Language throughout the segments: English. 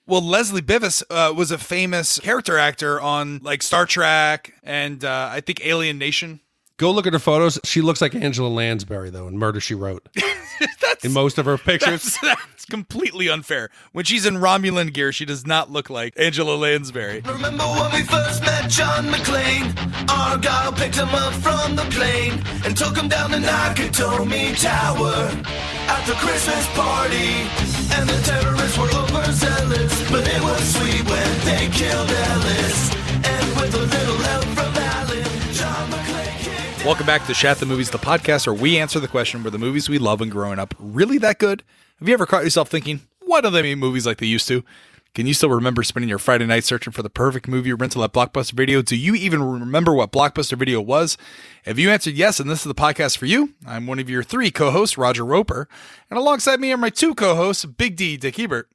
Well, Leslie Bivis was a famous character actor on like Star Trek and I think Alien Nation. Go look at her photos. She looks like Angela Lansbury, though, in Murder, She Wrote. In most of her pictures. That's completely unfair. When she's in Romulan gear, she does not look like Angela Lansbury. Remember when we first met John McClane? Argyle picked him up from the plane and took him down the Nakatomi Tower at the Christmas party. And the terrorists were overzealous, but it was sweet when they killed Ellis. And with a little help from Alan, John McClane kicked. Welcome back to Chat the Movies, the podcast where we answer the question, were the movies we love when growing up really that good? Have you ever caught yourself thinking, why don't they make movies like they used to? Can you still remember spending your Friday night searching for the perfect movie rental at Blockbuster Video? Do you even remember what Blockbuster Video was? If you answered yes, and this is the podcast for you, I'm one of your 3 co-hosts, Roger Roper, and alongside me are my 2 co-hosts, Big D, Dick Ebert.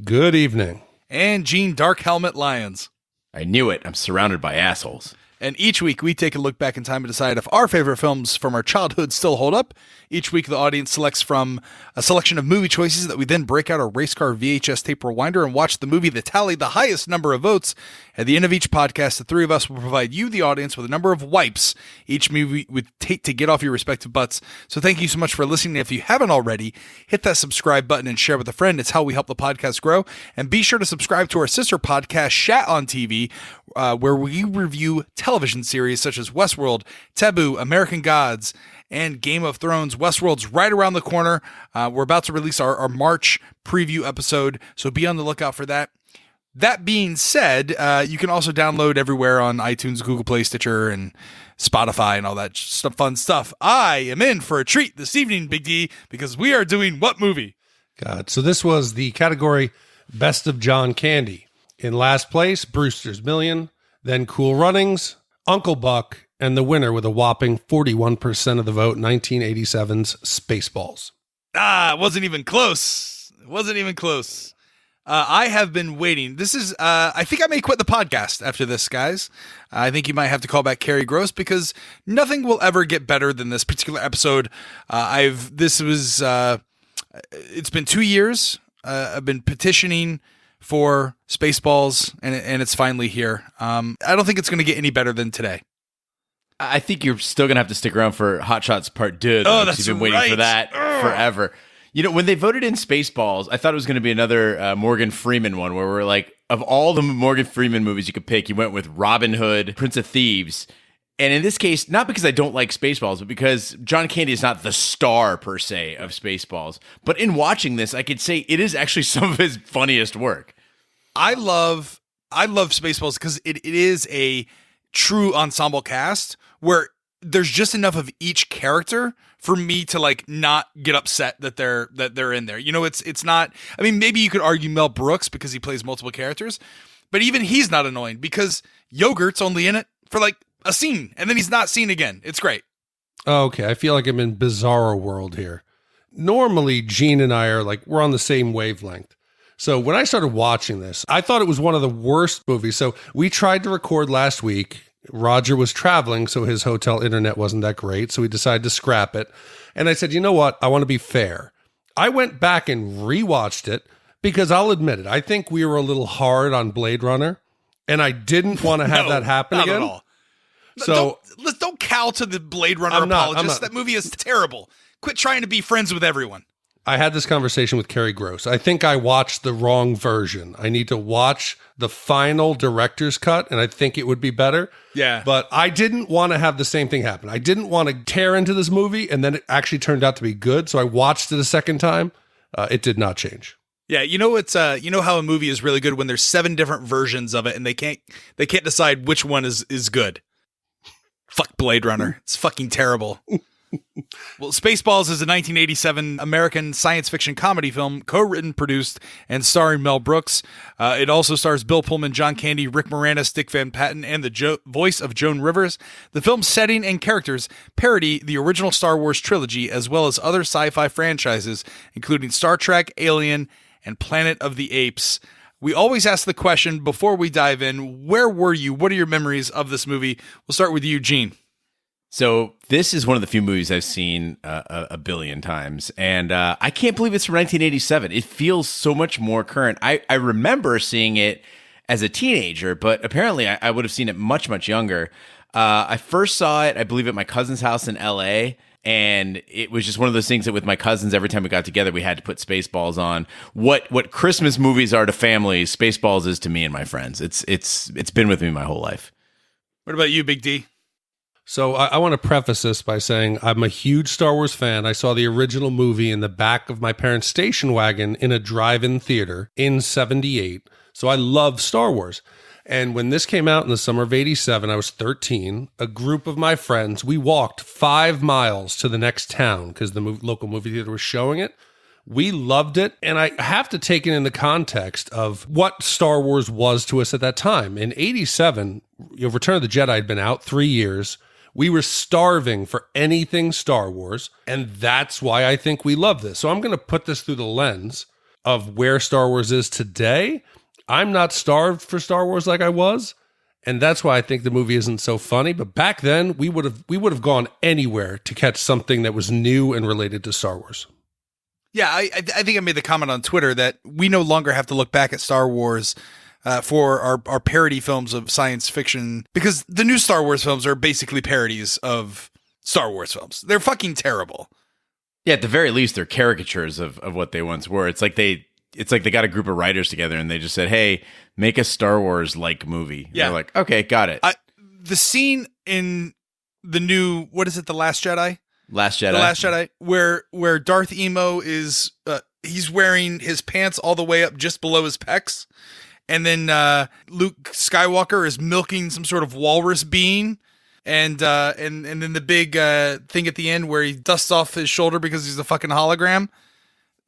Good evening. And Gene Dark Helmet Lyons. I knew it. I'm surrounded by assholes. And each week, we take a look back in time to decide if our favorite films from our childhood still hold up. Each week, the audience selects from a selection of movie choices that we then break out a race car VHS tape rewinder and watch the movie that tallied the highest number of votes. At the end of each podcast, the 3 of us will provide you, the audience, with a number of wipes each movie would take to get off your respective butts. So thank you so much for listening. If you haven't already, hit that subscribe button and share with a friend. It's how we help the podcast grow. And be sure to subscribe to our sister podcast, Shat on TV, where we review television series such as Westworld, Taboo, American Gods, and Game of Thrones. Westworld's right around the corner. We're about to release our March preview episode, so be on the lookout for that. That being said, you can also download everywhere on iTunes, Google Play, Stitcher, and Spotify, and all that fun stuff. I am in for a treat this evening, Big D, because we are doing what movie? God, so this was the category Best of John Candy. In last place, Brewster's Million, then Cool Runnings, Uncle Buck, and the winner with a whopping 41% of the vote, 1987's Spaceballs. It wasn't even close. It wasn't even close. I have been waiting. This is, I think I may quit the podcast after this, guys. I think you might have to call back Carrie Gross because nothing will ever get better than this particular episode. It's been 2 years. I've been petitioning for Spaceballs, and it's finally here. I don't think it's going to get any better than today. I think you're still going to have to stick around for Hot Shots Part 2. Oh, that's You've been waiting for that forever. You know, when they voted in Spaceballs, I thought it was going to be another Morgan Freeman one where we're like, of all the Morgan Freeman movies you could pick, you went with Robin Hood, Prince of Thieves. And in this case, not because I don't like Spaceballs, but because John Candy is not the star, per se, of Spaceballs. But in watching this, I could say it is actually some of his funniest work. I love Spaceballs because it is a true ensemble cast where there's just enough of each character for me to like not get upset that they're in there. You know, it's not. I mean, maybe you could argue Mel Brooks because he plays multiple characters, but even he's not annoying because Yogurt's only in it for like a scene and then he's not seen again. It's great. Okay, I feel like I'm in Bizarro world here. Normally, Gene and I are like, we're on the same wavelength. So when I started watching this, I thought it was one of the worst movies. So we tried to record last week. Roger was traveling, so his hotel internet wasn't that great. So we decided to scrap it. And I said, you know what? I want to be fair. I went back and rewatched it because I'll admit it. I think we were a little hard on Blade Runner, and I didn't want to have that happen not again. At all. So don't cow to the Blade Runner apologists. That movie is terrible. Quit trying to be friends with everyone. I had this conversation with Carrie Gross. I think I watched the wrong version. I need to watch the final director's cut, and I think it would be better. Yeah. But I didn't want to have the same thing happen. I didn't want to tear into this movie, and then it actually turned out to be good. So I watched it a second time. It did not change. Yeah, you know you know how a movie is really good when there's 7 different versions of it, and they can't decide which one is good. Fuck Blade Runner. It's fucking terrible. Well, Spaceballs is a 1987 American science fiction comedy film, co-written, produced, and starring Mel Brooks. It also stars Bill Pullman, John Candy, Rick Moranis, Dick Van Patten, and the voice of Joan Rivers. The film's setting and characters parody the original Star Wars trilogy, as well as other sci-fi franchises, including Star Trek, Alien, and Planet of the Apes. We always ask the question before we dive in, where were you? What are your memories of this movie? We'll start with you, Gene. So this is one of the few movies I've seen a billion times, and I can't believe it's from 1987. It feels so much more current. I remember seeing it as a teenager, but apparently I would have seen it much, much younger. I first saw it, I believe, at my cousin's house in L.A., and it was just one of those things that with my cousins, every time we got together, we had to put Spaceballs on. What Christmas movies are to families, Spaceballs is to me and my friends. It's been with me my whole life. What about you, Big D? So I want to preface this by saying I'm a huge Star Wars fan. I saw the original movie in the back of my parents' station wagon in a drive-in theater in 78. So I love Star Wars. And when this came out in the summer of 87, I was 13. A group of my friends, we walked 5 miles to the next town because the local movie theater was showing it. We loved it. And I have to take it in the context of what Star Wars was to us at that time. In 87, Return of the Jedi had been out 3 years. We were starving for anything Star Wars, and that's why I think we love this. So I'm going to put this through the lens of where Star Wars is today. I'm not starved for Star Wars like I was, and that's why I think the movie isn't so funny. But back then, we would have gone anywhere to catch something that was new and related to Star Wars. Yeah, I think I made the comment on Twitter that we no longer have to look back at Star Wars for our parody films of science fiction, because the new Star Wars films are basically parodies of Star Wars films. They're fucking terrible. Yeah, at the very least, they're caricatures of what they once were. It's like they got a group of writers together and they just said, "Hey, make a Star Wars-like movie." And yeah, they're like, "Okay, got it." The scene in the new, what is it, The Last Jedi? Last Jedi. The Last Jedi, where Darth Emo is, he's wearing his pants all the way up just below his pecs. And then Luke Skywalker is milking some sort of walrus being, and then the big thing at the end where he dusts off his shoulder because he's a fucking hologram.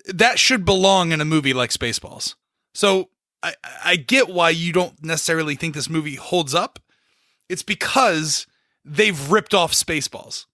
That should belong in a movie like Spaceballs. So I get why you don't necessarily think this movie holds up. It's because they've ripped off Spaceballs.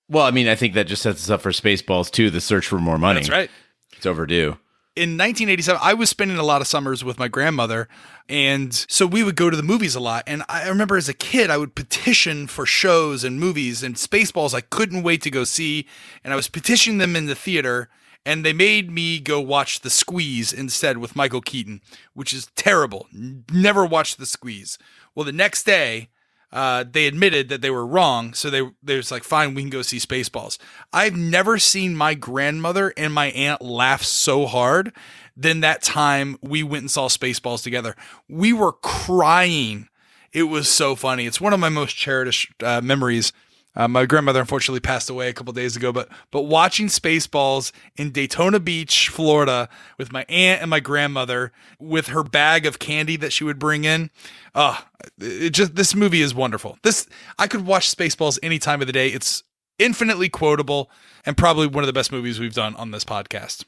Well, I mean, I think that just sets us up for Spaceballs 2, The Search for More Money. That's right. It's overdue. In 1987, I was spending a lot of summers with my grandmother, and so we would go to the movies a lot. And I remember as a kid, I would petition for shows and movies, and Spaceballs I couldn't wait to go see, and I was petitioning them in the theater, and they made me go watch The Squeeze instead with Michael Keaton, which is terrible. Never watched The Squeeze. Well, the next day, they admitted that they were wrong, so they was like, fine, we can go see Spaceballs. I've never seen my grandmother and my aunt laugh so hard than that time we went and saw Spaceballs together. We were crying. It was so funny. It's one of my most cherished memories. My grandmother unfortunately passed away a couple days ago, but watching Spaceballs in Daytona Beach, Florida, with my aunt and my grandmother, with her bag of candy that she would bring in, this movie is wonderful. I could watch Spaceballs any time of the day. It's infinitely quotable and probably one of the best movies we've done on this podcast.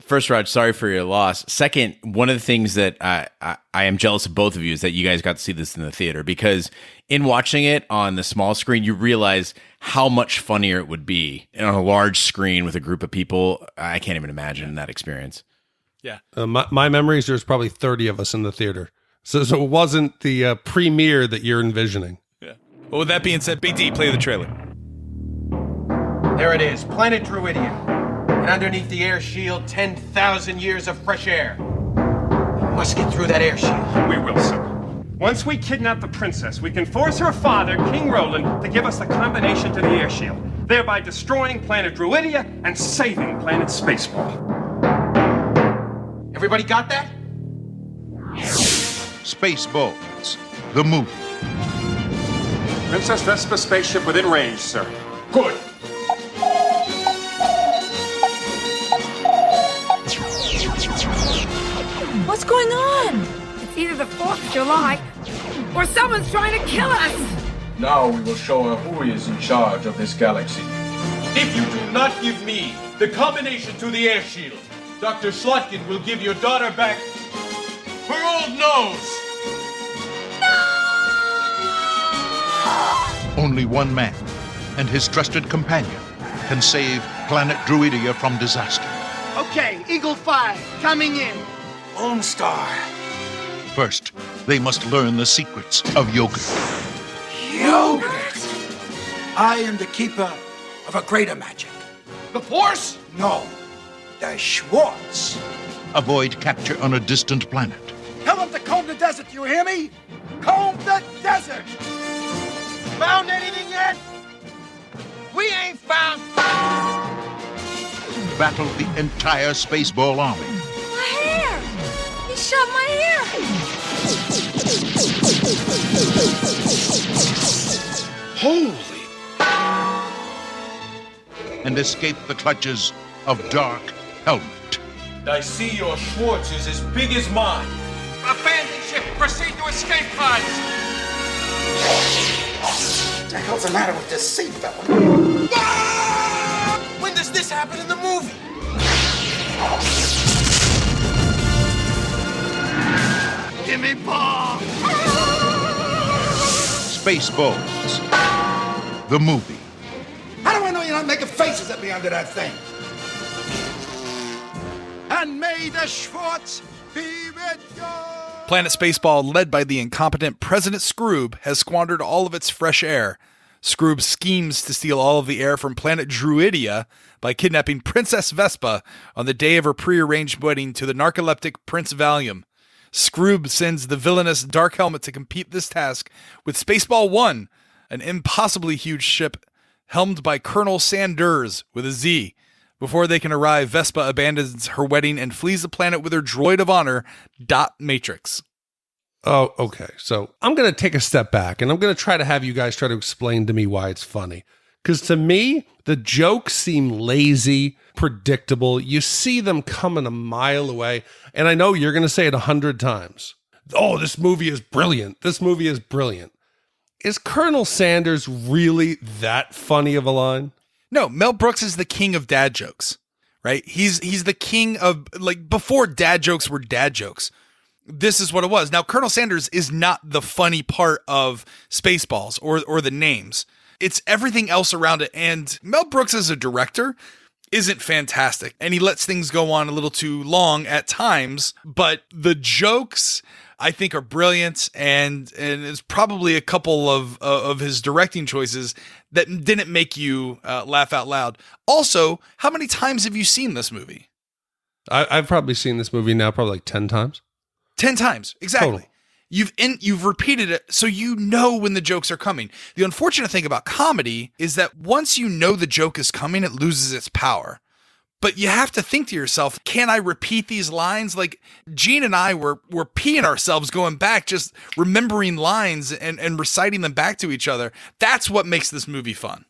First, Raj, sorry for your loss. Second, one of the things that I am jealous of both of you is that you guys got to see this in the theater, because in watching it on the small screen, you realize how much funnier it would be on a large screen with a group of people. I can't even imagine that experience. Yeah. My memories, there's probably 30 of us in the theater. So it wasn't the premiere that you're envisioning. Yeah. Well, with that being said, Big D, play the trailer. There it is, planet Druidia. And underneath the air shield, 10,000 years of fresh air. We must get through that air shield. We will, sir. Once we kidnap the princess, we can force her father, King Roland, to give us the combination to the air shield, thereby destroying planet Druidia and saving planet Spaceball. Everybody got that? Spaceballs, the movie. Princess Vespa spaceship within range, sir. Good. What's going on? It's either the 4th of July or someone's trying to kill us! Now we will show her who is in charge of this galaxy. If you do not give me the combination to the air shield, Dr. Slotkin will give your daughter back her old nose! Only one man and his trusted companion can save planet Druidia from disaster. Okay, Eagle 5, coming in. Lone Starr. First, they must learn the secrets of yogurt. Yogurt? I am the keeper of a greater magic. The Force? No, the Schwartz. Avoid capture on a distant planet. Tell them to comb the desert, you hear me? Comb the desert! Found anything yet? We ain't found. Battle the entire Spaceball army. My hair! He shot my hair! Holy! And escape the clutches of Dark Helmet. I see your Schwartz is as big as mine. Abandon ship. Proceed to escape pods. What the hell's the matter with this seatbelt? When does this happen in the movie? Give me ball! Spaceballs. The movie. How do I know you're not making faces at me under that thing? And may the Schwartz be with you! Planet Spaceball, led by the incompetent President Skroob, has squandered all of its fresh air. Skroob schemes to steal all of the air from planet Druidia by kidnapping Princess Vespa on the day of her prearranged wedding to the narcoleptic Prince Valium. Skroob sends the villainous Dark Helmet to complete this task with Spaceball One, an impossibly huge ship helmed by Colonel Sanders with a Z. Before they can arrive, Vespa abandons her wedding and flees the planet with her droid of honor, Dot Matrix. Oh, okay. So I'm going to take a step back and I'm going to try to have you guys try to explain to me why it's funny. Because to me, the jokes seem lazy, predictable. You see them coming a mile away. And I know you're going to say it 100 times. Oh, this movie is brilliant. This movie is brilliant. Is Colonel Sanders really that funny of a line? No, Mel Brooks is the king of dad jokes, right? He's the king of, like, before dad jokes were dad jokes. This is what it was. Now, Colonel Sanders is not the funny part of Spaceballs or the names. It's everything else around it. And Mel Brooks as a director isn't fantastic. And he lets things go on a little too long at times. But the jokes, I think, are brilliant. And it's probably a couple of his directing choices that didn't make you laugh out loud. Also, how many times have you seen this movie? I've probably seen this movie now probably like 10 times. 10 times, exactly. Total. You've repeated it, so you know when the jokes are coming. The unfortunate thing about comedy is that once you know the joke is coming, it loses its power. But you have to think to yourself, can I repeat these lines? Like, Gene and I were peeing ourselves going back, just remembering lines and reciting them back to each other. That's what makes this movie fun.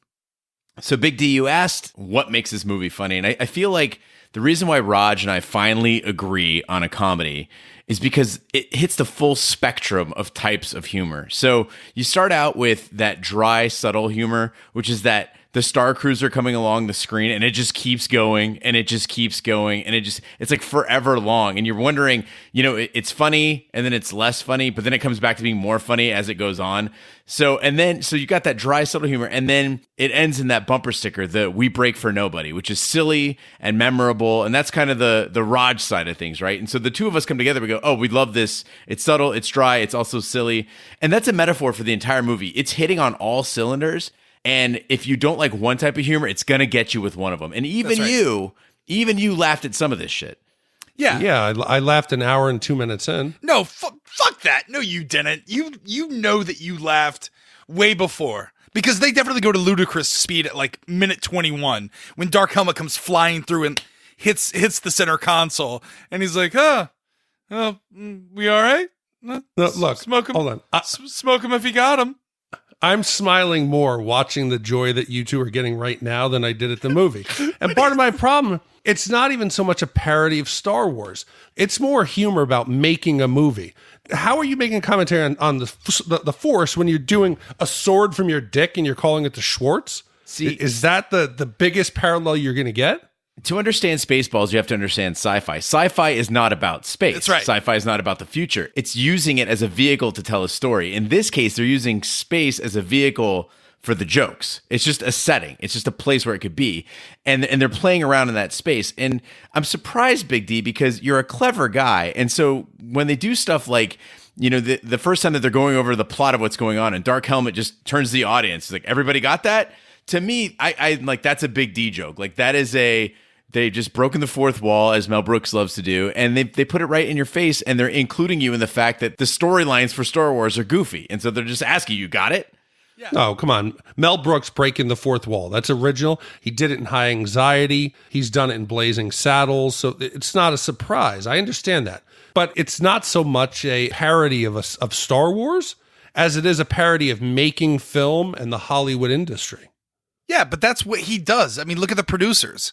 So, Big D, you asked what makes this movie funny, and I feel like the reason why Raj and I finally agree on a comedy is because it hits the full spectrum of types of humor. So you start out with that dry, subtle humor, which is that the Star Cruiser coming along the screen and it just keeps going and it just keeps going and it's like forever long. And you're wondering, it's funny and then it's less funny, but then it comes back to being more funny as it goes on. So you got that dry, subtle humor, and then it ends in that bumper sticker, the "We Break for Nobody," which is silly and memorable. And that's kind of the Raj side of things, right? And so the two of us come together, we go, oh, we love this. It's subtle, it's dry, it's also silly. And that's a metaphor for the entire movie. It's hitting on all cylinders. And if you don't like one type of humor, it's going to get you with one of them. And even you laughed at some of this shit. Yeah. Yeah, I laughed an hour and 2 minutes in. No, fuck that. No, you didn't. You know that you laughed way before. Because they definitely go to ludicrous speed at like minute 21 when Dark Helmet comes flying through and hits the center console. And he's like, we all right? No, look, smoke him. Hold on. Smoke him if you got him. I'm smiling more watching the joy that you two are getting right now than I did at the movie. And part of my problem, it's not even so much a parody of Star Wars. It's more humor about making a movie. How are you making a commentary on the Force when you're doing a sword from your dick and you're calling it the Schwartz? See, is that the biggest parallel you're going to get? To understand Spaceballs, you have to understand sci-fi. Sci-fi is not about space. That's right. Sci-fi is not about the future. It's using it as a vehicle to tell a story. In this case, they're using space as a vehicle for the jokes. It's just a setting. It's just a place where it could be. And they're playing around in that space. And I'm surprised, Big D, because you're a clever guy. And so when they do stuff like the first time that they're going over the plot of what's going on, and Dark Helmet just turns to the audience. It's like, everybody got that? To me, I like, that's a big D joke. Like, that is they've just broken the fourth wall, as Mel Brooks loves to do, and they put it right in your face, and they're including you in the fact that the storylines for Star Wars are goofy. And so they're just asking you, got it? Yeah. Oh, come on. Mel Brooks breaking the fourth wall. That's original. He did it in High Anxiety. He's done it in Blazing Saddles. So it's not a surprise. I understand that. But it's not so much a parody of Star Wars as it is a parody of making film and the Hollywood industry. Yeah, but that's what he does. I mean, look at the producers.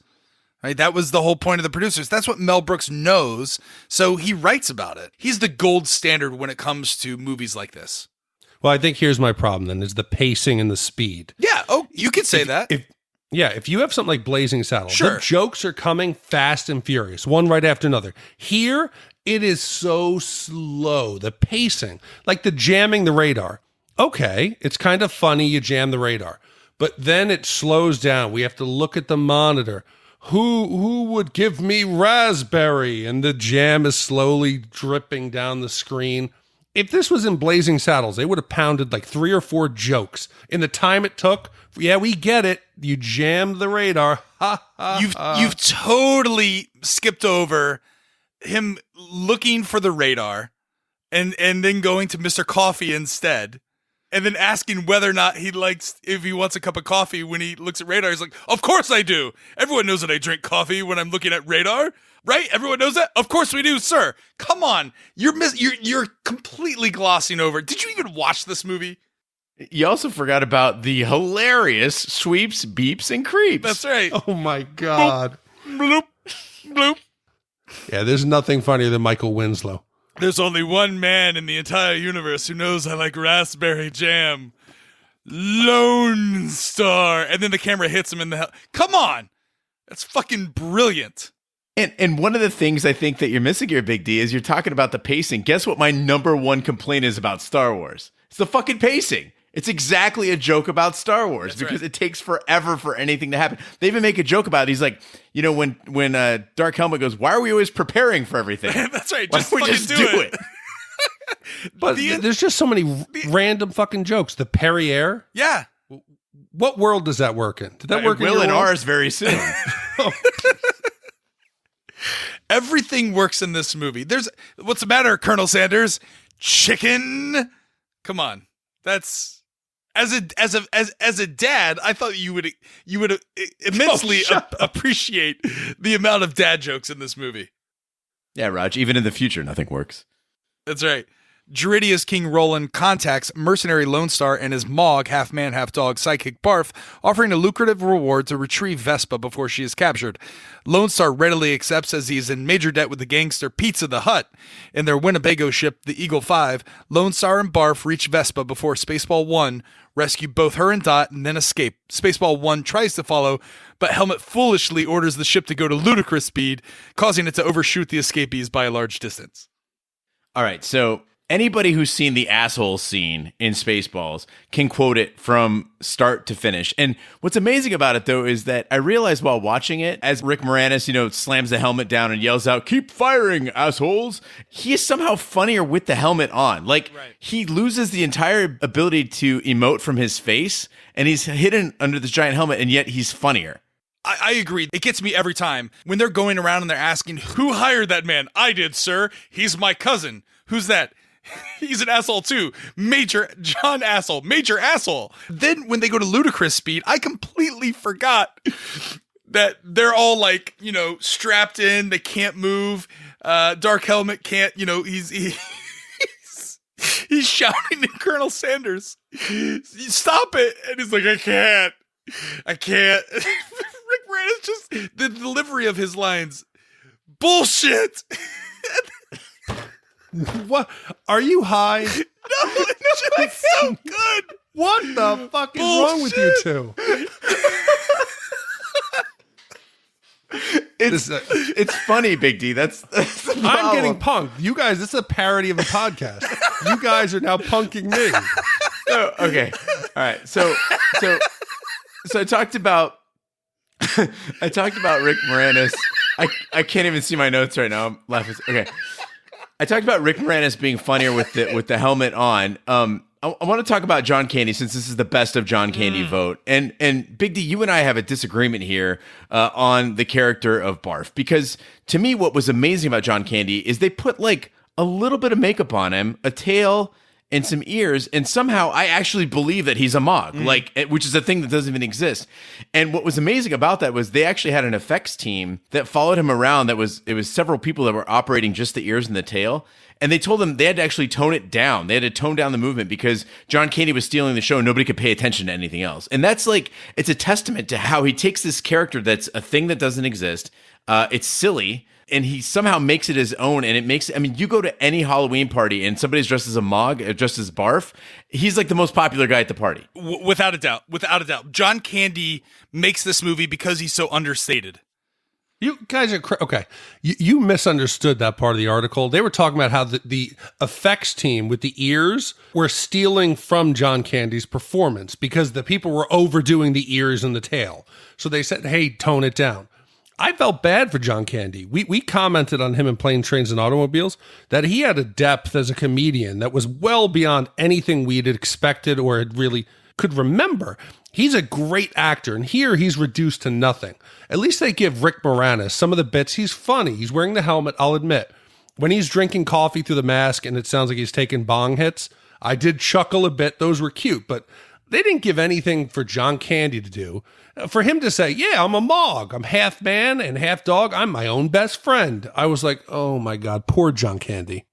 Right? That was the whole point of the producers. That's what Mel Brooks knows, so he writes about it. He's the gold standard when it comes to movies like this. Well, I think here's my problem then, is the pacing and the speed. Yeah, you could say that. If you have something like Blazing Saddles, sure, the jokes are coming fast and furious, one right after another. Here, it is so slow, the pacing, like the jamming the radar. Okay, it's kind of funny, you jam the radar. But then it slows down. We have to look at the monitor. Who would give me raspberry? And the jam is slowly dripping down the screen. If this was in Blazing Saddles, they would have pounded like 3 or 4 jokes in the time it took. Yeah, we get it. You jammed the radar. Ha, ha, You've totally skipped over him looking for the radar and then going to Mr. Coffee instead. And then asking whether or not if he wants a cup of coffee when he looks at radar. He's like, of course I do. Everyone knows that I drink coffee when I'm looking at radar, right? Everyone knows that? Of course we do, sir. Come on. You're completely glossing over. Did you even watch this movie? You also forgot about the hilarious sweeps, beeps, and creeps. That's right. Oh my God. Bloop, bloop. Yeah, there's nothing funnier than Michael Winslow. There's only one man in the entire universe who knows I like raspberry jam. Lone Starr. And then the camera hits him in the head. Come on. That's fucking brilliant. And one of the things I think that you're missing here, Big D, is you're talking about the pacing. Guess what my number one complaint is about Star Wars? It's the fucking pacing. It's exactly a joke about Star Wars. That's because It takes forever for anything to happen. They even make a joke about it. He's like, when Dark Helmet goes, why are we always preparing for everything? That's right. Why don't we just do it? But there's just so many random fucking jokes. The Perri-Air. Yeah. What world does that work in? Did that work in your world? Ours very soon. Everything works in this movie. What's the matter, Colonel Sanders? Chicken? Come on. That's as a dad, I thought you would immensely appreciate the amount of dad jokes in this movie. Yeah, Raj, even in the future, nothing works. That's right. Druidia's King Roland contacts mercenary Lone Starr and his Mog, half-man, half-dog sidekick Barf, offering a lucrative reward to retrieve Vespa before she is captured. Lone Starr readily accepts as he is in major debt with the gangster Pizza the Hut. In their Winnebago ship, the Eagle 5, Lone Starr and Barf reach Vespa before Spaceball One, rescue both her and Dot, and then escape. Spaceball One tries to follow, but Helmet foolishly orders the ship to go to ludicrous speed, causing it to overshoot the escapees by a large distance. All right, so anybody who's seen the asshole scene in Spaceballs can quote it from start to finish. And what's amazing about it, though, is that I realized while watching it, as Rick Moranis, slams the helmet down and yells out, "Keep firing, assholes," he is somehow funnier with the helmet on. Like, He loses the entire ability to emote from his face, and he's hidden under this giant helmet, and yet he's funnier. I agree. It gets me every time. When they're going around and they're asking, who hired that man? I did, sir. He's my cousin. Who's that? He's an asshole too. Major John asshole. Major asshole. Then when they go to ludicrous speed, I completely forgot that they're all like, strapped in. They can't move. Dark Helmet can't, he's shouting at Colonel Sanders. Stop it. And he's like, I can't. Rick Moranis, just the delivery of his lines. Bullshit. What? Are you high? No, it's just so good. What the fuck is wrong with you two? It's funny, Big D. That's the problem. I'm getting punked. You guys, this is a parody of a podcast. You guys are now punking me. Oh, okay. All right. So I talked about Rick Moranis. I can't even see my notes right now. I'm laughing. Okay. I talked about Rick Moranis being funnier with the helmet on. I want to talk about John Candy since this is the best of John Candy vote. And Big D, you and I have a disagreement here on the character of Barf, because to me, what was amazing about John Candy is they put like a little bit of makeup on him, a tail and some ears, and somehow I actually believe that he's a Mog, which is a thing that doesn't even exist. And what was amazing about that was they actually had an effects team that followed him around. It was several people that were operating just the ears and the tail. And they told them they had to actually tone it down. They had to tone down the movement because John Candy was stealing the show and nobody could pay attention to anything else. And that's like, it's a testament to how he takes this character that's a thing that doesn't exist. It's silly. And he somehow makes it his own. And it makes, I mean, you go to any Halloween party and somebody's dressed as a Mog, dressed as Barf. He's like the most popular guy at the party. Without a doubt. Without a doubt. John Candy makes this movie because he's so understated. You guys are okay. You misunderstood that part of the article. They were talking about how the effects team with the ears were stealing from John Candy's performance because the people were overdoing the ears and the tail. So they said, hey, tone it down. I felt bad for John Candy. We commented on him in Plane, Trains, and Automobiles that he had a depth as a comedian that was well beyond anything we'd expected or had really could remember. He's a great actor, and here he's reduced to nothing. At least they give Rick Moranis some of the bits. He's funny. He's wearing the helmet, I'll admit. When he's drinking coffee through the mask and it sounds like he's taking bong hits, I did chuckle a bit. Those were cute, but they didn't give anything for John Candy to do. For him to say, yeah, I'm a Mog. I'm half man and half dog. I'm my own best friend. I was like, oh my God, poor John Candy.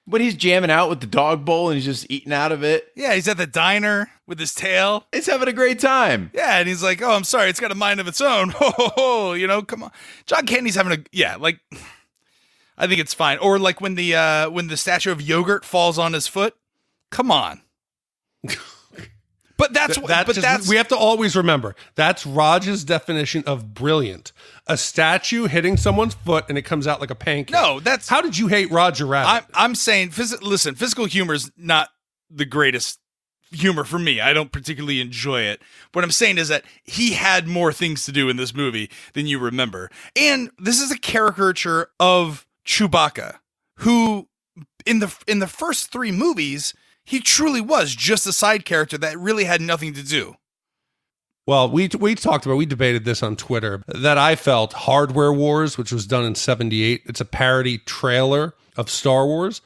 When he's jamming out with the dog bowl and he's just eating out of it. Yeah, he's at the diner with his tail. He's having a great time. Yeah, and he's like, oh, I'm sorry, it's got a mind of its own. Ho, ho, ho, you know, come on. John Candy's having I think it's fine. Or like when the statue of yogurt falls on his foot. Come on. But that's we have to always remember that's Raj's definition of brilliant. A statue hitting someone's foot and it comes out like a pancake. No, that's how did you hate Roger Rabbit? I'm saying, listen, physical humor is not the greatest humor for me. I don't particularly enjoy it. What I'm saying is that he had more things to do in this movie than you remember. And this is a caricature of Chewbacca, who in the first three movies, he truly was just a side character that really had nothing to do. Well, we debated this on Twitter, that I felt Hardware Wars, which was done in 1978, it's a parody trailer of Star Wars.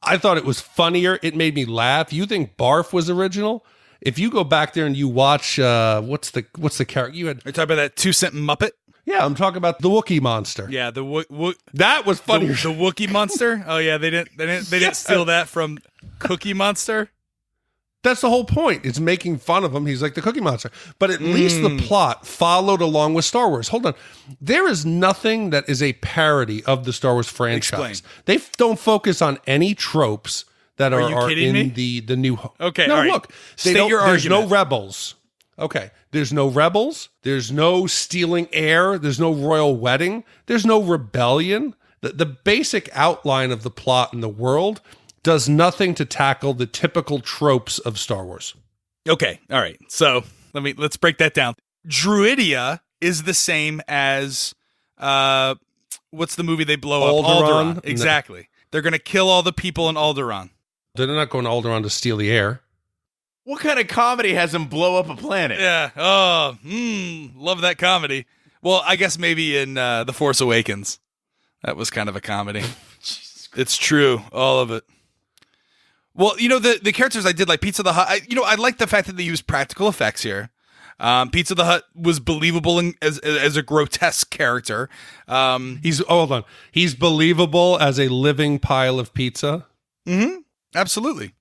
I thought it was funnier. It made me laugh. You think Barf was original? If you go back there and you watch, what's the character you had? Are you talking about that 2-cent Muppet? Yeah, I'm talking about the Wookiee monster. Yeah, that was funny. The Wookiee monster. Oh yeah, they didn't steal that from Cookie Monster. That's the whole point. It's making fun of him. He's like the Cookie Monster. But at least the plot followed along with Star Wars. Hold on. There is nothing that is a parody of the Star Wars franchise. Explain. They don't focus on any tropes that are in me? the new. Okay, no, all right. look. State your there's argument. no rebels. Okay. There's no rebels. There's no stealing air. There's no royal wedding. There's no rebellion. The basic outline of the plot in the world does nothing to tackle the typical tropes of Star Wars. Okay, all right. So let's break that down. Druidia is the same as what's the movie they blow up? Alderaan. Exactly. No. They're going to kill all the people in Alderaan. They're not going to Alderaan to steal the air. What kind of comedy has them blow up a planet? Yeah. Oh, love that comedy. Well, I guess maybe in The Force Awakens. That was kind of a comedy. It's true. All of it. Well, you know, the characters I did, like Pizza the Hut, I like the fact that they used practical effects here. Pizza the Hut was believable as a grotesque character. Hold on. He's believable as a living pile of pizza? Mm-hmm. Absolutely.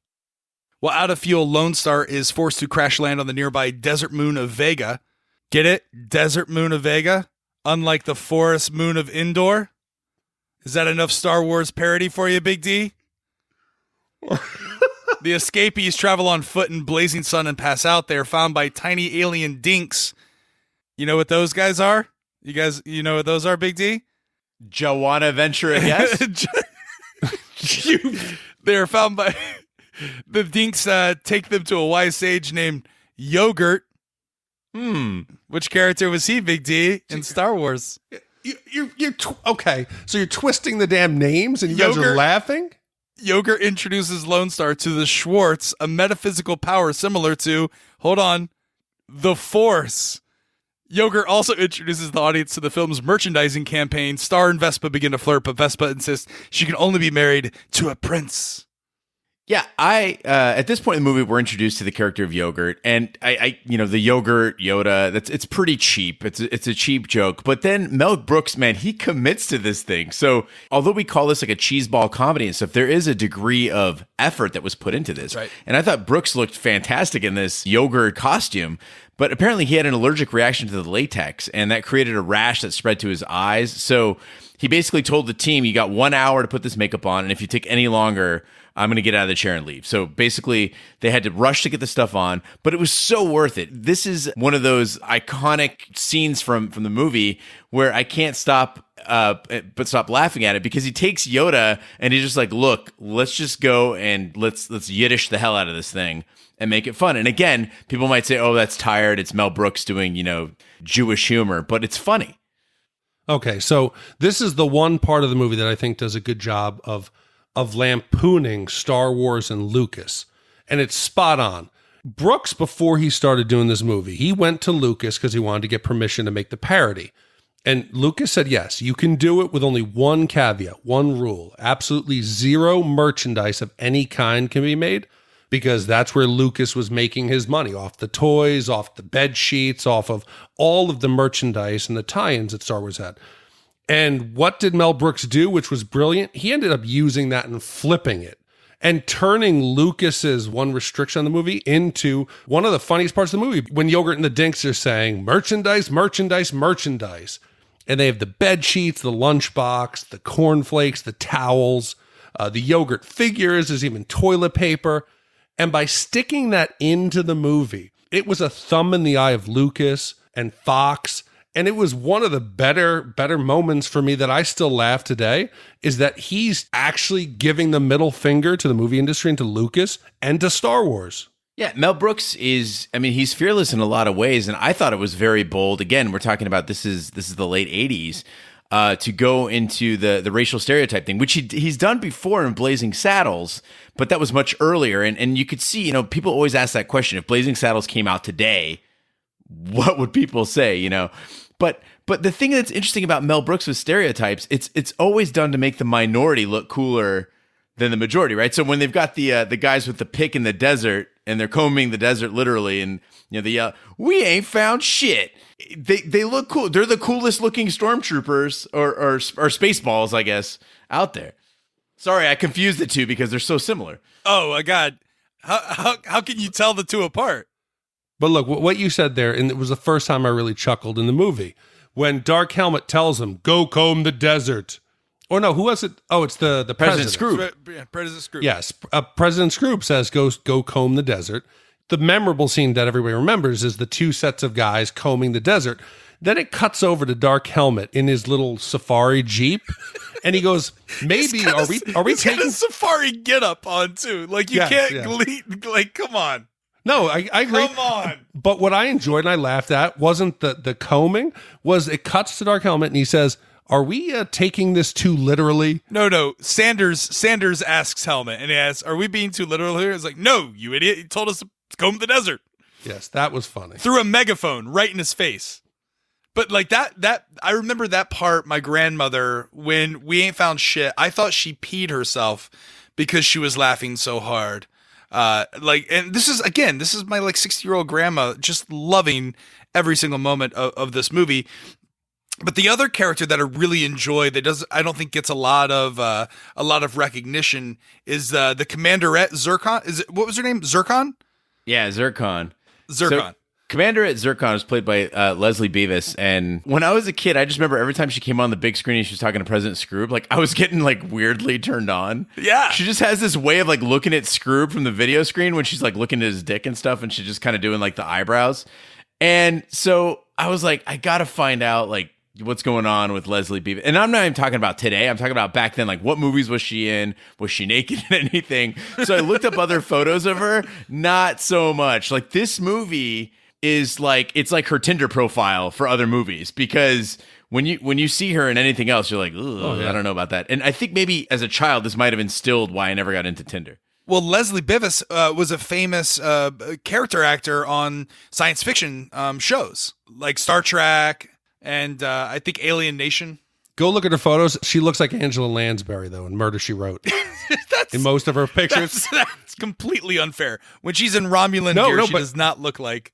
Well, out of fuel, Lone Starr is forced to crash land on the nearby desert moon of Vega. Get it? Desert moon of Vega? Unlike the forest moon of Endor? Is that enough Star Wars parody for you, Big D? The escapees travel on foot in blazing sun and pass out. They are found by tiny alien dinks. You know what those guys are? You know what those are, Big D? Joanna venture a guess? They're found by... The dinks take them to a wise sage named Yogurt. Which character was he, Big D, in Star Wars? Okay, so you're twisting the damn names and you guys are laughing? Yogurt introduces Lone Starr to the Schwartz, a metaphysical power similar to, hold on, the Force. Yogurt also introduces the audience to the film's merchandising campaign. Starr and Vespa begin to flirt, but Vespa insists she can only be married to a prince. Yeah, at this point in the movie, we're introduced to the character of Yogurt, and I the Yogurt Yoda. It's pretty cheap. It's a cheap joke. But then Mel Brooks, man, he commits to this thing. So although we call this like a cheeseball comedy and stuff, there is a degree of effort that was put into this. Right. And I thought Brooks looked fantastic in this Yogurt costume. But apparently he had an allergic reaction to the latex, and that created a rash that spread to his eyes. So he basically told the team, you got 1 hour to put this makeup on, and if you take any longer, I'm going to get out of the chair and leave. So basically, they had to rush to get the stuff on, but it was so worth it. This is one of those iconic scenes from the movie where I can't stop stop laughing at it, because he takes Yoda and he's just like, look, let's just go and let's Yiddish the hell out of this thing and make it fun. And again, people might say, oh, that's tired. It's Mel Brooks doing, Jewish humor, but it's funny. Okay, so this is the one part of the movie that I think does a good job of lampooning Star Wars and Lucas. And it's spot on. Brooks, before he started doing this movie, he went to Lucas because he wanted to get permission to make the parody. And Lucas said, yes, you can do it with only one caveat, one rule. Absolutely zero merchandise of any kind can be made, because that's where Lucas was making his money, off the toys, off the bed sheets, off of all of the merchandise and the tie-ins that Star Wars had. And what did Mel Brooks do, which was brilliant? He ended up using that and flipping it and turning Lucas's one restriction on the movie into one of the funniest parts of the movie. When Yogurt and the Dinks are saying, merchandise, merchandise, merchandise. And they have the bed sheets, the lunchbox, the cornflakes, the towels, the yogurt figures, there's even toilet paper. And by sticking that into the movie, it was a thumb in the eye of Lucas and Fox. And it was one of the better moments for me that I still laugh today, is that he's actually giving the middle finger to the movie industry and to Lucas and to Star Wars. Yeah, Mel Brooks he's fearless in a lot of ways, and I thought it was very bold. Again, we're talking about this is the late 80s, to go into the racial stereotype thing, which he's done before in Blazing Saddles, but that was much earlier. And you could see, people always ask that question, if Blazing Saddles came out today, what would people say, But the thing that's interesting about Mel Brooks with stereotypes, it's always done to make the minority look cooler than the majority, right? So when they've got the guys with the pick in the desert and they're combing the desert literally, and they yell, "We ain't found shit." They look cool. They're the coolest looking stormtroopers or Spaceballs, I guess, out there. Sorry, I confused the two because they're so similar. Oh my God, how can you tell the two apart? But look, what you said there, and it was the first time I really chuckled in the movie, when Dark Helmet tells him, "Go comb the desert." Or no, who was it? Oh, it's the President Skroob. President Skroob. Yes, President Skroob says, go comb the desert. The memorable scene that everybody remembers is the two sets of guys combing the desert. Then it cuts over to Dark Helmet in his little safari Jeep, and he goes, "Maybe are we taking a safari get up on too? Like you can't like, come on." No, I agree. Come on. But what I enjoyed and I laughed at wasn't the combing, was it cuts to Dark Helmet and he says, "Are we taking this too literally?" No. Sanders asks Helmet, and he asks, "Are we being too literal here?" It's like, "No, you idiot. You told us to comb the desert." Yes, that was funny. Threw a megaphone right in his face. But like that I remember that part, my grandmother, when We Ain't Found Shit, I thought she peed herself because she was laughing so hard. And this is my like 60-year-old grandma just loving every single moment of this movie. But the other character that I really enjoy I don't think gets a lot of recognition is the Commanderette Zircon. What was her name? Zircon? Yeah, Zircon. So, Commanderette Zircon was played by Leslie Beavis, and when I was a kid, I just remember every time she came on the big screen and she was talking to President Skroob, like I was getting like weirdly turned on. Yeah, she just has this way of like looking at Skroob from the video screen when she's like looking at his dick and stuff, and she's just kind of doing like the eyebrows. And so I was like, I gotta find out like what's going on with Leslie Beavis. And I'm not even talking about today. I'm talking about back then. Like, what movies was she in? Was she naked in anything? So I looked up other photos of her. Not so much. Like, this movie is like, it's like her Tinder profile for other movies, because when you see her in anything else, you're like, I don't know about that. And I think maybe as a child, this might have instilled why I never got into Tinder. Well, Leslie Bivis was a famous character actor on science fiction shows like Star Trek and I think Alien Nation. Go look at her photos. She looks like Angela Lansbury, though, in Murder, She Wrote. In most of her pictures. That's completely unfair. When she's in Romulan gear, she does not look like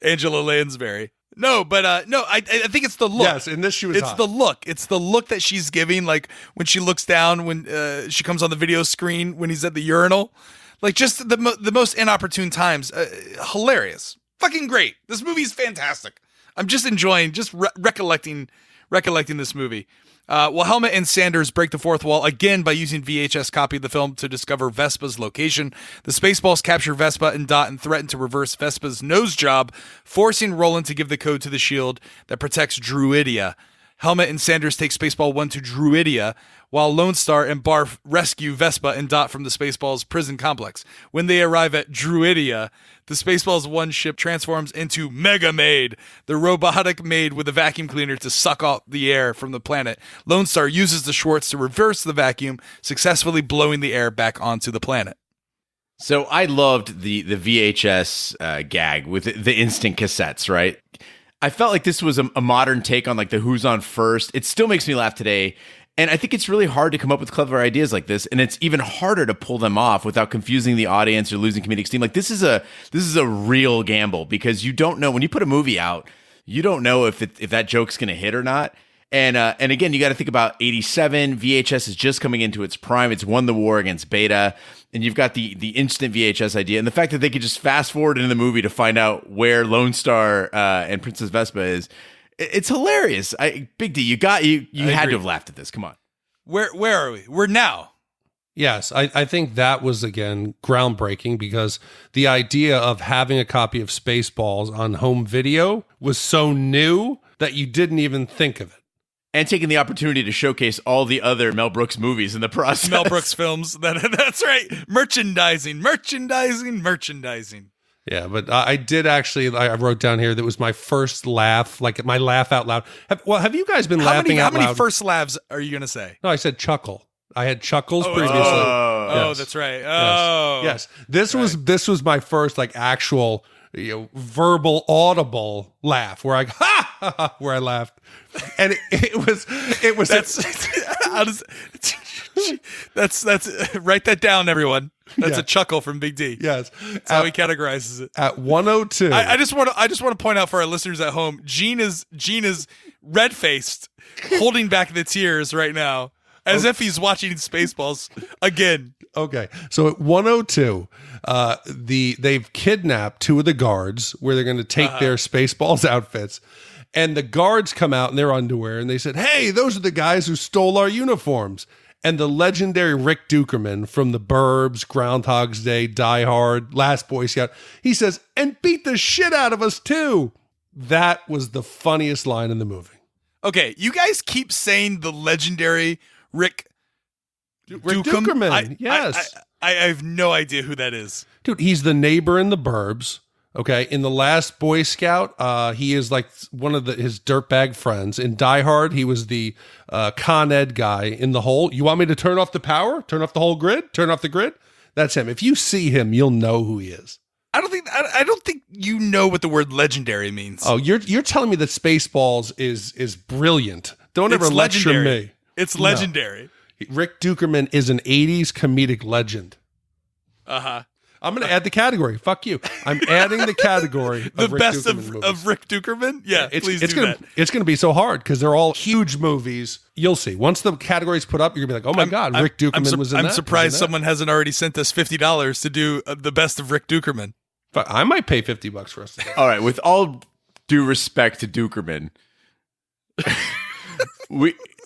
Angela Lansbury. No, but I think it's the look. Yes, in this she was It's hot. the look. It's the look that she's giving, like when she looks down when she comes on the video screen when he's at the urinal. Like just the most inopportune times. Hilarious. Fucking great. This movie's fantastic. I'm just enjoying, recollecting this movie. Well, Helmet and Sanders break the fourth wall again by using VHS copy of the film to discover Vespa's location. The Spaceballs capture Vespa and Dot and threaten to reverse Vespa's nose job, forcing Roland to give the code to the shield that protects Druidia. Helmet and Sanders take Spaceball One to Druidia, while Lone Starr and Barf rescue Vespa and Dot from the Spaceballs prison complex. When they arrive at Druidia, the Spaceballs One ship transforms into Mega Maid, the robotic maid with a vacuum cleaner to suck out the air from the planet. Lone Starr uses the Schwartz to reverse the vacuum, successfully blowing the air back onto the planet. So I loved the VHS gag with the instant cassettes, right? I felt like this was a modern take on like the Who's On First. It still makes me laugh today. And I think it's really hard to come up with clever ideas like this, and it's even harder to pull them off without confusing the audience or losing comedic steam. Like this is a real gamble because you don't know when you put a movie out, you don't know if that joke's going to hit or not. And again, you got to think about 87. VHS is just coming into its prime. It's won the war against Beta, and you've got the instant VHS idea, and the fact that they could just fast forward into the movie to find out where Lone Starr and Princess Vespa is. It's hilarious. Big D, you had to have laughed at this. Come on. Where are we? We're now. Yes, I think that was, again, groundbreaking because the idea of having a copy of Spaceballs on home video was so new that you didn't even think of it. And taking the opportunity to showcase all the other Mel Brooks movies in the process. Mel Brooks films. That's right. Merchandising. Yeah, but I did actually, I wrote down here, that was my first laugh, like my laugh out loud. Have you guys been laughing out loud? How many first laughs are you going to say? No, I said chuckle. I had chuckles previously. Oh, that's right. Oh. Yes. This was my first like actual verbal audible laugh where I where I laughed. And it was that's write that down, everyone. That's a chuckle from Big D. Yes, that's how he categorizes it. At 102. I just want to point out for our listeners at home, Gene is red faced, holding back the tears right now, as if he's watching Spaceballs again. Okay, so at 102, they've kidnapped two of the guards where they're going to take their Spaceballs outfits. And the guards come out in their underwear and they said, "Hey, those are the guys who stole our uniforms." And the legendary Rick Dukerman from The Burbs, Groundhog's Day, Die Hard, Last Boy Scout, he says, "And beat the shit out of us too." That was the funniest line in the movie. Okay, you guys keep saying the legendary Rick Dukerman. Yes. I have no idea who that is. Dude, he's the neighbor in The Burbs. Okay, in The Last Boy Scout, he is like one of his dirtbag friends. In Die Hard, he was the Con Ed guy in The Hole. You want me to turn off the power? Turn off the whole grid? Turn off the grid? That's him. If you see him, you'll know who he is. I don't think you know what the word legendary means. Oh, you're telling me that Spaceballs is brilliant. Don't ever lecture me. It's legendary. No. Rick Dukerman is an 80s comedic legend. Uh-huh. I'm going to add the category. Fuck you. I'm adding the category of Rick best Dukerman of Rick Dukerman? Yeah, please do that. It's going to be so hard because they're all huge movies. You'll see. Once the category's put up, you're going to be like, oh my God, Rick Dukerman was in that. I'm surprised someone hasn't already sent us $50 to do the best of Rick Dukerman. But I might pay $50 for us to do. All right, with all due respect to Dukerman,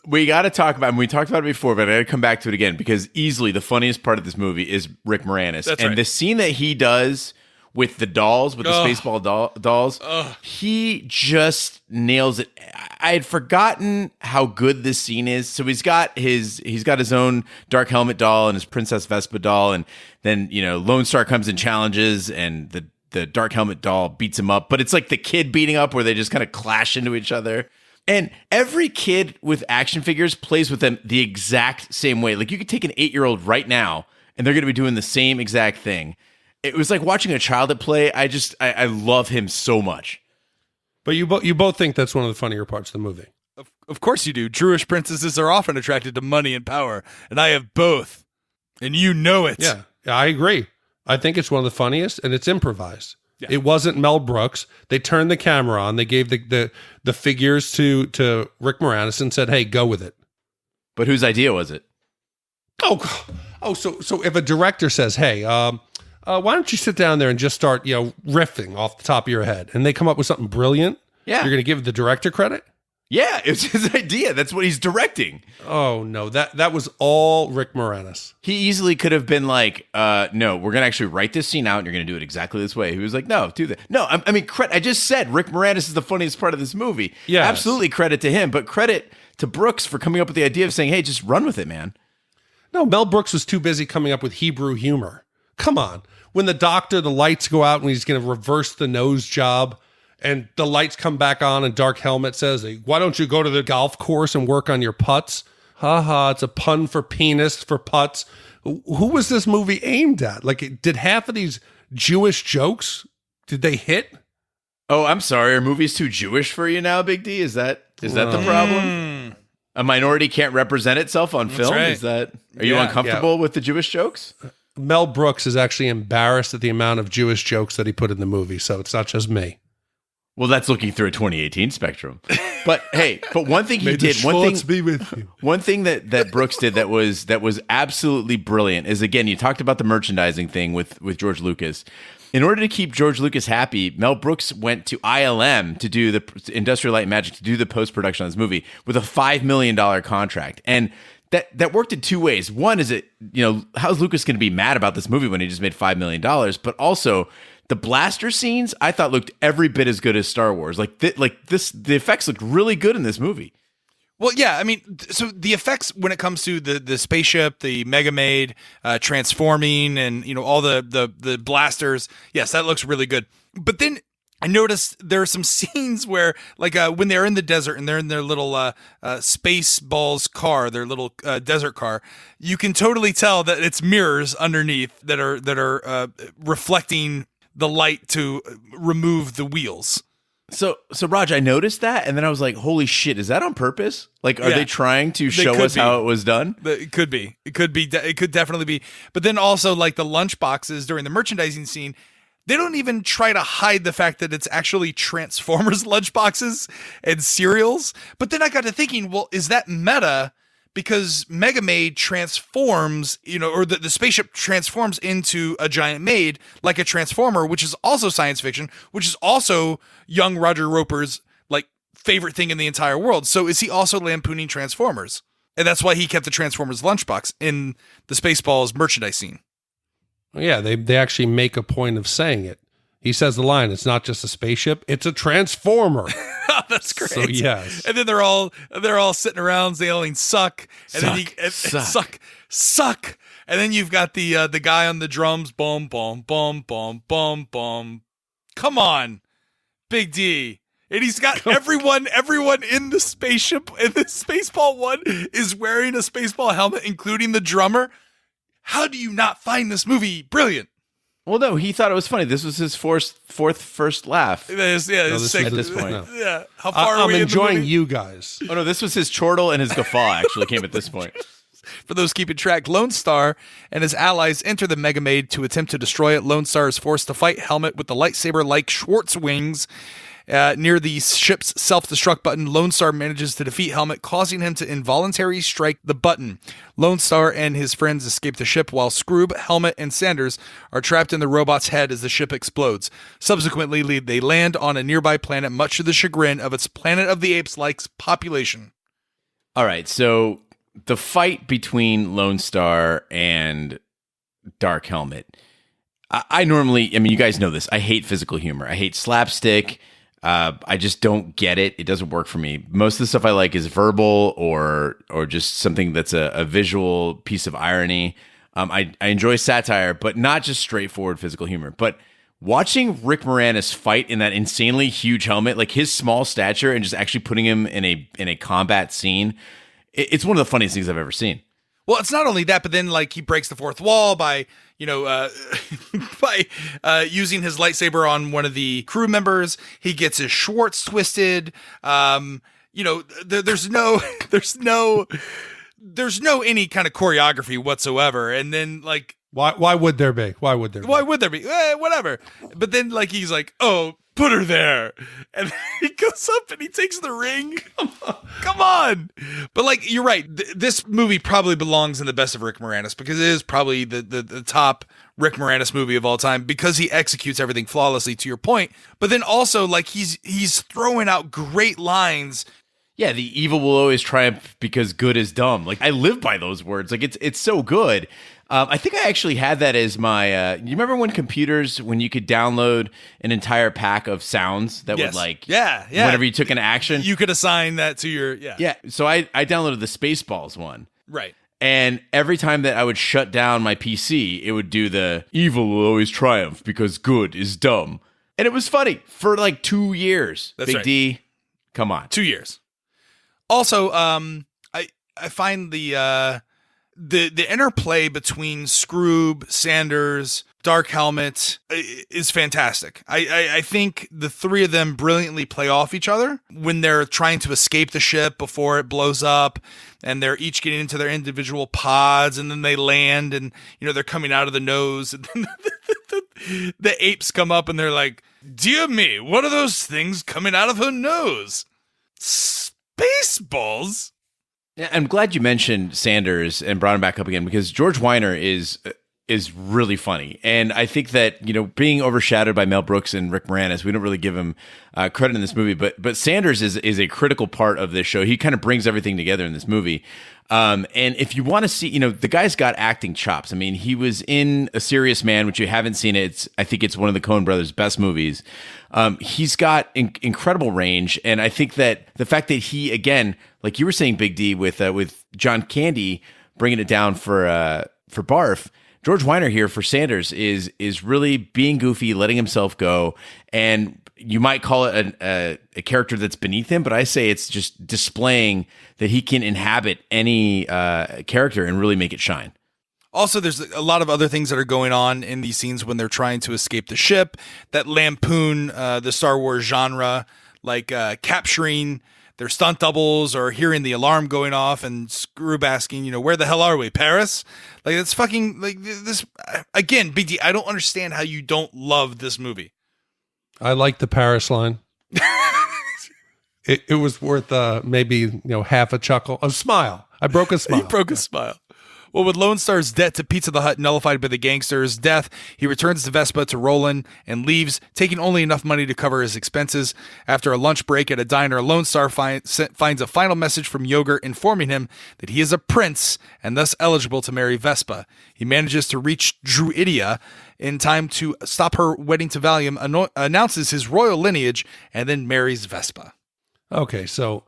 we got to talk about, and we talked about it before, but I got to come back to it again because easily the funniest part of this movie is Rick Moranis. That's and right. The scene that he does with the dolls, with the Spaceball dolls, he just nails it. I had forgotten how good this scene is. So he's got his own Dark Helmet doll and his Princess Vespa doll, and then Lone Starr comes and challenges, and the Dark Helmet doll beats him up. But it's like the kid beating up where they just kind of clash into each other. And every kid with action figures plays with them the exact same way. Like you could take an 8-year-old right now and they're going to be doing the same exact thing. It was like watching a child at play. I love him so much. But you both think that's one of the funnier parts of the movie. Of course you do. Jewish princesses are often attracted to money and power, and I have both. And you know it. Yeah, I agree. I think it's one of the funniest, and it's improvised. Yeah. It wasn't Mel Brooks. They turned the camera on. They gave the figures to Rick Moranis and said, "Hey, go with it." But whose idea was it? So if a director says, "Hey, why don't you sit down there and just start, riffing off the top of your head," and they come up with something brilliant, you're going to give the director credit? Yeah, it's his idea. That's what he's directing. Oh, no. That was all Rick Moranis. He easily could have been like, no, we're going to actually write this scene out and you're going to do it exactly this way. He was like, no, do that. No, I just said Rick Moranis is the funniest part of this movie. Yeah, absolutely credit to him, but credit to Brooks for coming up with the idea of saying, hey, just run with it, man. No, Mel Brooks was too busy coming up with Hebrew humor. Come on. When the lights go out and he's going to reverse the nose job, and the lights come back on and Dark Helmet says, why don't you go to the golf course and work on your putts? It's a pun for penis, for putts. Who was this movie aimed at? Like, did half of these Jewish jokes, did they hit? Oh, I'm sorry. Are movies too Jewish for you now, Big D? Is that the problem? A minority can't represent itself on film? Right. Are you uncomfortable with the Jewish jokes? Mel Brooks is actually embarrassed at the amount of Jewish jokes that he put in the movie, so it's not just me. Well, that's looking through a 2018 spectrum. But hey, one thing he did, one thing that Brooks did that was absolutely brilliant is, again, you talked about the merchandising thing with George Lucas. In order to keep George Lucas happy, Mel Brooks went to ILM to do the Industrial Light and Magic to do the post-production on this movie with a $5 million contract. And that worked in two ways. One is how's Lucas going to be mad about this movie when he just made $5 million? But also, the blaster scenes I thought looked every bit as good as Star Wars. The effects looked really good in this movie. Well, yeah, I mean, so the effects when it comes to the spaceship, the Mega Maid transforming, and all the blasters, yes, that looks really good. But then I noticed there are some scenes where, like, when they're in the desert and they're in their little Spaceballs car, their little desert car, you can totally tell that it's mirrors underneath that are reflecting the light to remove the wheels. So Raj, I noticed that, and then I was like, holy shit, is that on purpose? Like, are they trying to show us how it was done? It could be. It could definitely be. But then also, like, the lunch boxes during the merchandising scene, they don't even try to hide the fact that it's actually Transformers lunchboxes and cereals. But then I got to thinking, well, is that meta? Because Mega Maid transforms, or the spaceship transforms into a giant maid like a transformer, which is also science fiction, which is also young Roger Roper's like favorite thing in the entire world. So is he also lampooning Transformers? And that's why he kept the Transformers lunchbox in the Spaceballs merchandise scene. Yeah, they actually make a point of saying it. He says the line, it's not just a spaceship, it's a transformer. That's great. So, yes. And then they're all sitting around yelling suck. And suck. And then you've got the guy on the drums, boom, boom, boom, boom, boom, boom. Come on, Big D. And he's got everyone in the spaceship, in the Spaceball One is wearing a Spaceball helmet, including the drummer. How do you not find this movie brilliant? Well, no, he thought it was funny. This was his first laugh. It is, yeah, at this point. No. Yeah, how far are we? I'm enjoying you guys. Oh no, this was his chortle and his guffaw actually came at this point. For those keeping track, Lone Starr and his allies enter the Mega Maid to attempt to destroy it. Lone Starr is forced to fight Helmet with the lightsaber-like Schwartz wings. Near the ship's self-destruct button, Lone Starr manages to defeat Helmet, causing him to involuntarily strike the button. Lone Starr and his friends escape the ship, while Skroob, Helmet, and Sanders are trapped in the robot's head as the ship explodes. Subsequently, they land on a nearby planet, much to the chagrin of its Planet of the Apes-like population. All right, so the fight between Lone Starr and Dark Helmet. I normally, you guys know this, I hate physical humor. I hate slapstick. I just don't get it. It doesn't work for me. Most of the stuff I like is verbal or just something that's a visual piece of irony. I enjoy satire, but not just straightforward physical humor. But Watching Rick Moranis fight in that insanely huge helmet, like his small stature, and just actually putting him in a combat scene, it's one of the funniest things I've ever seen. Well, it's not only that, but then like he breaks the fourth wall by by using his lightsaber on one of the crew members. He gets his Schwartz twisted. There's no any kind of choreography whatsoever. And then like, why would there be? Why would there be? Whatever. But then like he's like, oh, put her there, and he goes up and he takes the ring. Come on. But like, you're right. This movie probably belongs in the best of Rick Moranis because it is probably the top Rick Moranis movie of all time because he executes everything flawlessly, to your point. But then also like he's throwing out great lines. Yeah, the evil will always triumph because good is dumb. Like I live by those words. Like it's so good. I think I actually had that as my. You remember when you could download an entire pack of sounds that would like, whenever you took an action, you could assign that to your yeah. So I downloaded the Spaceballs one, right? And every time that I would shut down my PC, it would do the evil will always triumph because good is dumb, and it was funny for like 2 years. That's Big right. D, come on, 2 years. Also, I find the interplay between Skroob, Sanders, Dark Helmet is fantastic. I think the three of them brilliantly play off each other when they're trying to escape the ship before it blows up, and they're each getting into their individual pods, and then they land, and they're coming out of the nose, and then the apes come up, and they're like, "Dear me, what are those things coming out of her nose? Spaceballs." Yeah, I'm glad you mentioned Sanders and brought him back up again because George Weiner is really funny, and I think that being overshadowed by Mel Brooks and Rick Moranis, we don't really give him credit in this movie. But Sanders is a critical part of this show. He kind of brings everything together in this movie. And if you want to see, the guy's got acting chops. I mean, he was in A Serious Man, which you haven't seen. I think it's one of the Coen brothers' best movies. He's got incredible range, and I think that the fact that he, again, like you were saying, Big D, with John Candy bringing it down for Barf, George Weiner here for Sanders is really being goofy, letting himself go, and you might call it a character that's beneath him, but I say it's just displaying that he can inhabit any character and really make it shine. Also, there's a lot of other things that are going on in these scenes when they're trying to escape the ship that lampoon the Star Wars genre, like capturing their stunt doubles or hearing the alarm going off and Skroob asking, where the hell are we, Paris? Like, it's fucking, like, this, again, Big D, I don't understand how you don't love this movie. I like the Paris line. It was worth maybe half a chuckle, a smile. I broke a smile. You broke a smile. Well, with Lone Star's debt to Pizza the Hut nullified by the gangster's death, he returns the Vespa to Roland and leaves, taking only enough money to cover his expenses. After a lunch break at a diner, Lone Starr finds a final message from Yogurt informing him that he is a prince and thus eligible to marry Vespa. He manages to reach Druidia in time to stop her wedding to Valium, announces his royal lineage, and then marries Vespa. Okay, so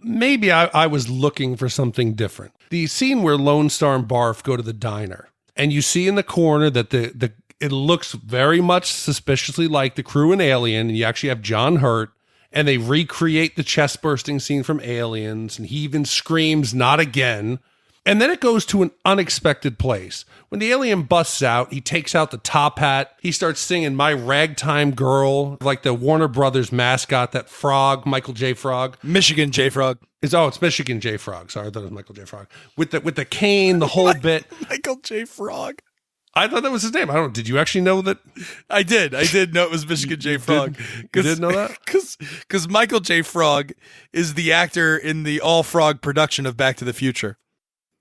maybe I was looking for something different. The scene where Lone Starr and Barf go to the diner, and you see in the corner that it looks very much suspiciously like the crew in Alien, and you actually have John Hurt, and they recreate the chest bursting scene from Aliens, and he even screams, "Not again." And then it goes to an unexpected place. When the alien busts out, he takes out the top hat. He starts singing My Ragtime Girl, like the Warner Brothers mascot, that frog, Michael J. Frog. Michigan J. Frog. It's Michigan J. Frog. Sorry, I thought it was Michael J. Frog. With the cane, the whole bit. Michael J. Frog. I thought that was his name. I don't know. Did you actually know that? I did know it was Michigan J. Frog. You did know that? Because Michael J. Frog is the actor in the all-frog production of Back to the Future.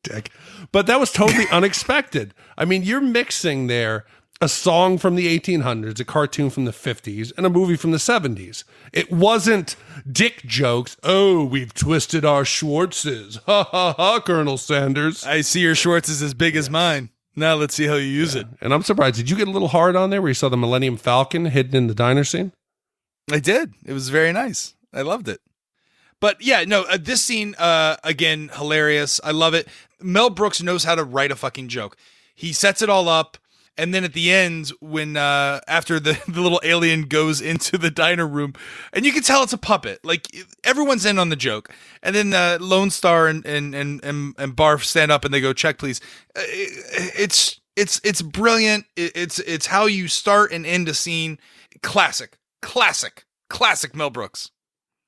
Dick. But that was totally unexpected. I mean, you're mixing there a song from the 1800s, a cartoon from the 50s, and a movie from the 70s. It wasn't dick jokes. Oh, we've twisted our Schwartzes. Ha ha ha, Colonel Sanders. I see your Schwartz is as big as mine. Now let's see how you use it. And I'm surprised. Did you get a little hard on there where you saw the Millennium Falcon hidden in the diner scene? I did. It was very nice. I loved it. But yeah, no, this scene, again, hilarious. I love it. Mel Brooks knows how to write a fucking joke. He sets it all up, And then at the end, when after the little alien goes into the diner room, and you can tell it's a puppet. Like everyone's in on the joke. And then Lone Starr and Barf stand up and they go, "Check, please." It's brilliant. It's how you start and end a scene. Classic Mel Brooks.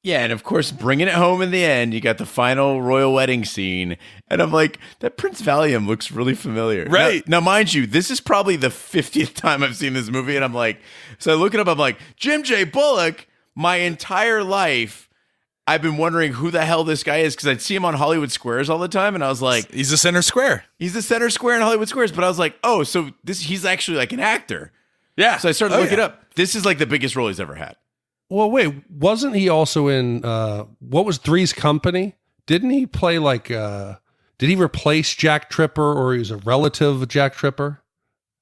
Yeah, and of course, bringing it home in the end, you got the final royal wedding scene, and I'm like, that Prince Valium looks really familiar. Right. Now, mind you, this is probably the 50th time I've seen this movie, and I'm like, so I look it up, I'm like, Jim J. Bullock, my entire life, I've been wondering who the hell this guy is, because I'd see him on Hollywood Squares all the time, and I was like... He's the center square. He's the center square in Hollywood Squares, but I was like, oh, so he's actually like an actor. Yeah. So I started looking up. This is like the biggest role he's ever had. Well, wait, wasn't he also in, what was Three's Company? Didn't he play like, did he replace Jack Tripper, or he was a relative of Jack Tripper?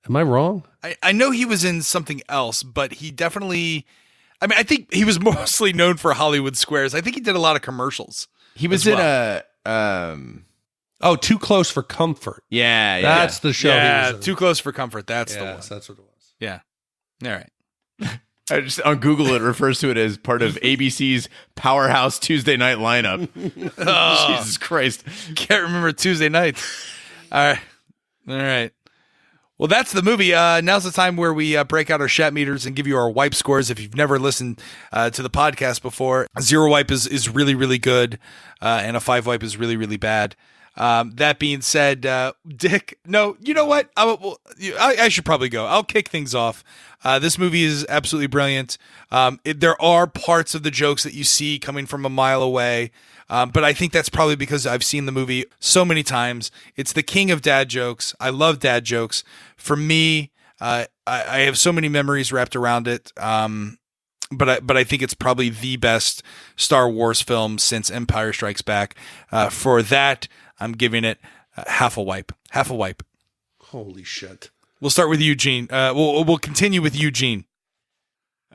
Am I wrong? I know he was in something else, but he definitely, I mean, I think he was mostly known for Hollywood Squares. I think he did a lot of commercials. He was in Too Close for Comfort. Yeah. That's the show. Yeah, he was in. Too Close for Comfort. That's the one. That's what it was. Yeah. All right. I just on Google it refers to it as part of ABC's Powerhouse Tuesday night lineup. Oh, Jesus Christ. Can't remember Tuesday nights. All right. Well, that's the movie. Now's the time where we break out our Shat meters and give you our wipe scores. If you've never listened to the podcast before, 0 wipe is really, really good, and a 5 wipe is really, really bad. That being said, Dick, no, you know what? I should probably go. I'll kick things off. This movie is absolutely brilliant. There are parts of the jokes that you see coming from a mile away, but I think that's probably because I've seen the movie so many times. It's the king of dad jokes. I love dad jokes. For me, I have so many memories wrapped around it. But I think it's probably the best Star Wars film since Empire Strikes Back. For that, I'm giving it half a wipe. Half a wipe. Holy shit. We'll start with Eugene. We'll continue with Eugene.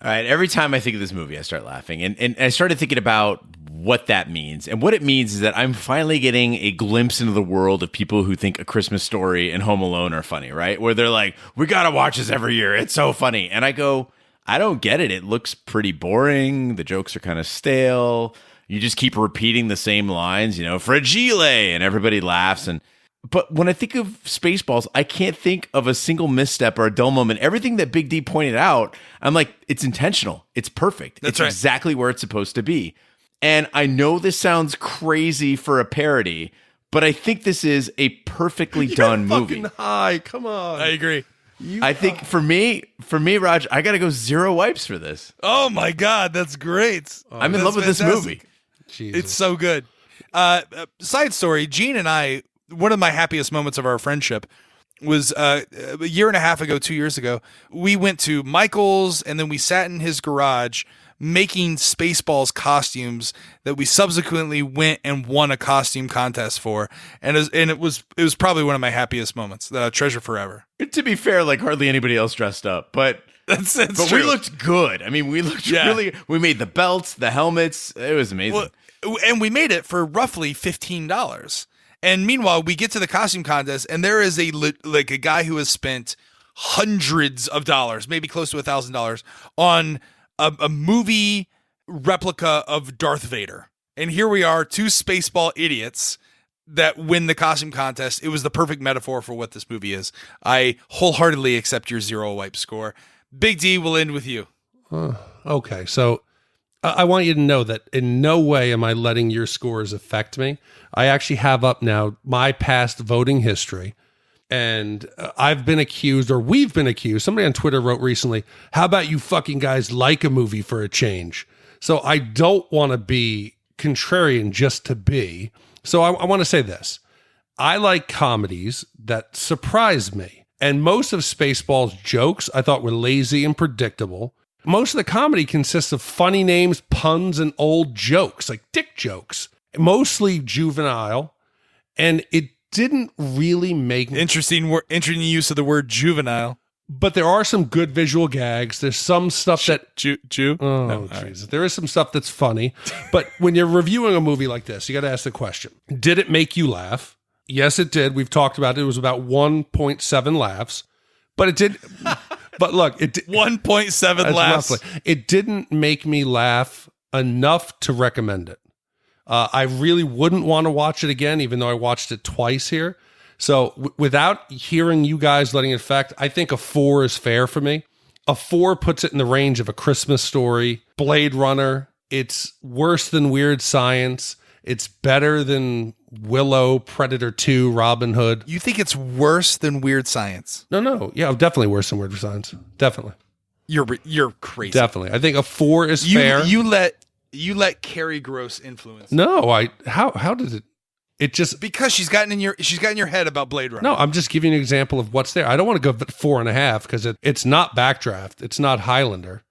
All right. Every time I think of this movie, I start laughing. And I started thinking about what that means. And what it means is that I'm finally getting a glimpse into the world of people who think A Christmas Story and Home Alone are funny, right? Where they're like, we got to watch this every year. It's so funny. And I go, I don't get it. It looks pretty boring. The jokes are kind of stale. You just keep repeating the same lines, fragile, and everybody laughs. But when I think of Spaceballs, I can't think of a single misstep or a dull moment. Everything that Big D pointed out, I'm like, it's intentional. It's perfect. It's right. Exactly where it's supposed to be. And I know this sounds crazy for a parody, but I think this is a perfectly done movie. Fucking high. Come on. I agree. I think for me, Raj, I got to go 0 wipes for this. Oh my God, that's great. I'm in love with this movie. Jesus. It's so good. Side story, Gene and I, one of my happiest moments of our friendship was a year and a half ago, 2 years ago. We went to Michael's and then we sat in his garage making Spaceballs costumes that we subsequently went and won a costume contest for. And it was probably one of my happiest moments that I'll treasure forever. To be fair, like hardly anybody else dressed up, but that's but true. We looked good. I mean, we looked really, we made the belts, the helmets. It was amazing. Well, and we made it for roughly $15. And meanwhile, we get to the costume contest, and there is a guy who has spent hundreds of dollars, maybe close to $1,000, on a movie replica of Darth Vader. And here we are, 2 Spaceball idiots that win the costume contest. It was the perfect metaphor for what this movie is. I wholeheartedly accept your 0 wipe score. Big D, will end with you. Okay, so I want you to know that in no way am I letting your scores affect me. I actually have up now my past voting history. And I've been accused, or we've been accused. Somebody on Twitter wrote recently, how about you fucking guys like a movie for a change? So I don't want to be contrarian just to be. So I want to say this. I like comedies that surprise me. And most of Spaceballs' jokes I thought were lazy and predictable. Most of the comedy consists of funny names, puns, and old jokes, like dick jokes. Mostly juvenile. And it didn't really make interesting use of the word juvenile, but there are some good visual gags. There's some stuff that Jew. Oh, no, Jesus! There is some stuff that's funny, but when you're reviewing a movie like this, you got to ask the question: did it make you laugh? Yes, it did. We've talked about it. It was about 1.7 laughs, But it did. But look, 1.7 laughs. Roughly. It didn't make me laugh enough to recommend it. I really wouldn't want to watch it again, even though I watched it twice here. So without hearing you guys letting it affect, I think a 4 is fair for me. A 4 puts it in the range of A Christmas Story, Blade Runner. It's worse than Weird Science. It's better than Willow, Predator 2, Robin Hood. You think it's worse than Weird Science? No. Yeah, definitely worse than Weird Science. Definitely. You're crazy. Definitely. I think a 4 is fair. You let Carrie Gross influence. No, how did it? It just because she's gotten in your head about Blade Runner. No, I'm just giving you an example of what's there. I don't want to go 4.5 because it's not Backdraft. It's not Highlander.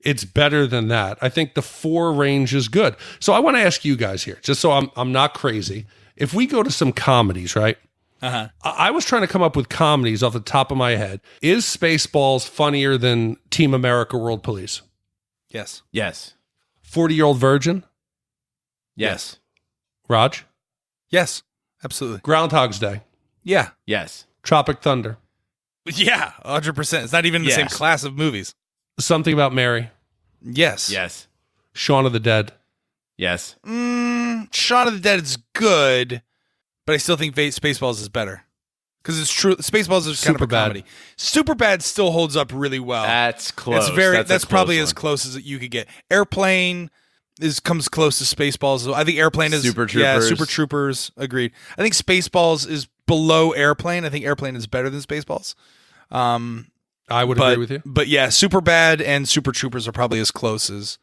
It's better than that. I think the 4 range is good. So I want to ask you guys here, just so I'm not crazy. If we go to some comedies, right? Uh-huh. I was trying to come up with comedies off the top of my head. Is Spaceballs funnier than Team America World Police? Yes. Yes. 40-Year-Old Virgin? Yes. Raj? Yes. Absolutely. Groundhog's Day? Yeah. Yes. Tropic Thunder? Yeah. 100%. It's not even in the same class of movies. Something About Mary? Yes. Yes. Shaun of the Dead? Yes. Shaun of the Dead is good, but I still think Spaceballs is better. Because it's true. Spaceballs is kind of a comedy. Superbad still holds up really well. That's close. That's probably as close as you could get. Airplane comes close to Spaceballs. I think Airplane is Super Troopers. Yeah, Super Troopers. Agreed. I think Spaceballs is below Airplane. I think Airplane is better than Spaceballs. I would agree with you. But yeah, Superbad and Super Troopers are probably as close as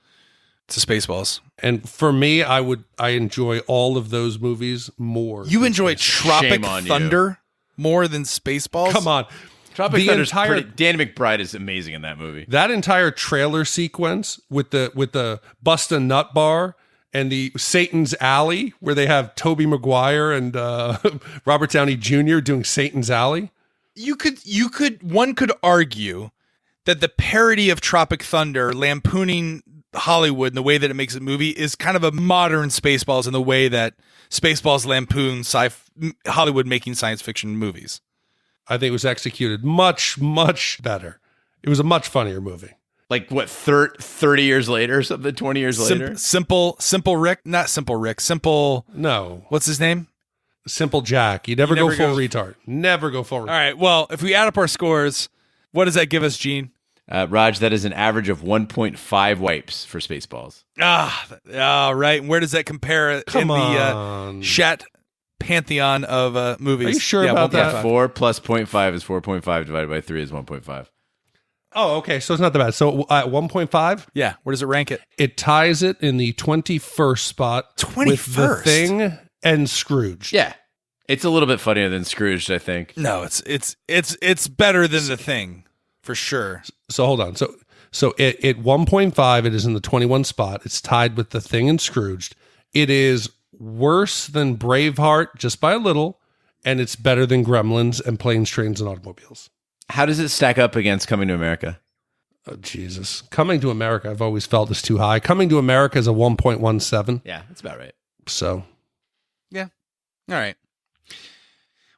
to Spaceballs. And for me, I enjoy all of those movies more. You enjoy Tropic Thunder more than Spaceballs? Come on. Tropic Thunder's Danny McBride is amazing in that movie. That entire trailer sequence with the Bust a Nut Bar and the Satan's Alley, where they have Tobey Maguire and Robert Downey Jr. doing Satan's Alley. One could argue that the parody of Tropic Thunder lampooning Hollywood and the way that it makes a movie is kind of a modern Spaceballs in the way that Spaceballs lampoons Hollywood making science fiction movies. I think it was executed much, much better. It was a much funnier movie. Like what, 30 years later or something? 20 years later? Simple Rick? Not Simple Rick. No. What's his name? Simple Jack. You never go full retard. Never go full retard. All right. Well, if we add up our scores, what does that give us, Gene? Raj, that is an average of 1.5 wipes for Spaceballs. Right. And where does that compare Come in on. the Shat pantheon of movies? Are you sure about that? 4 plus 0.5 is 4.5 divided by 3 is 1.5. Oh, okay. So it's not that bad. So at 1.5? Yeah. Where does it rank it? It ties it in the 21st spot 21st? with The Thing and Scrooge. Yeah. It's a little bit funnier than Scrooge, I think. No, it's better than The Thing, for sure. So hold on. So at 1.5, it is in the 21 spot. It's tied with The Thing and Scrooged. It is worse than Braveheart just by a little, and it's better than Gremlins and Planes, Trains, and Automobiles. How does it stack up against Coming to America? Oh, Jesus. Coming to America, I've always felt is too high. Coming to America is a 1.17. Yeah, that's about right. So. Yeah. All right.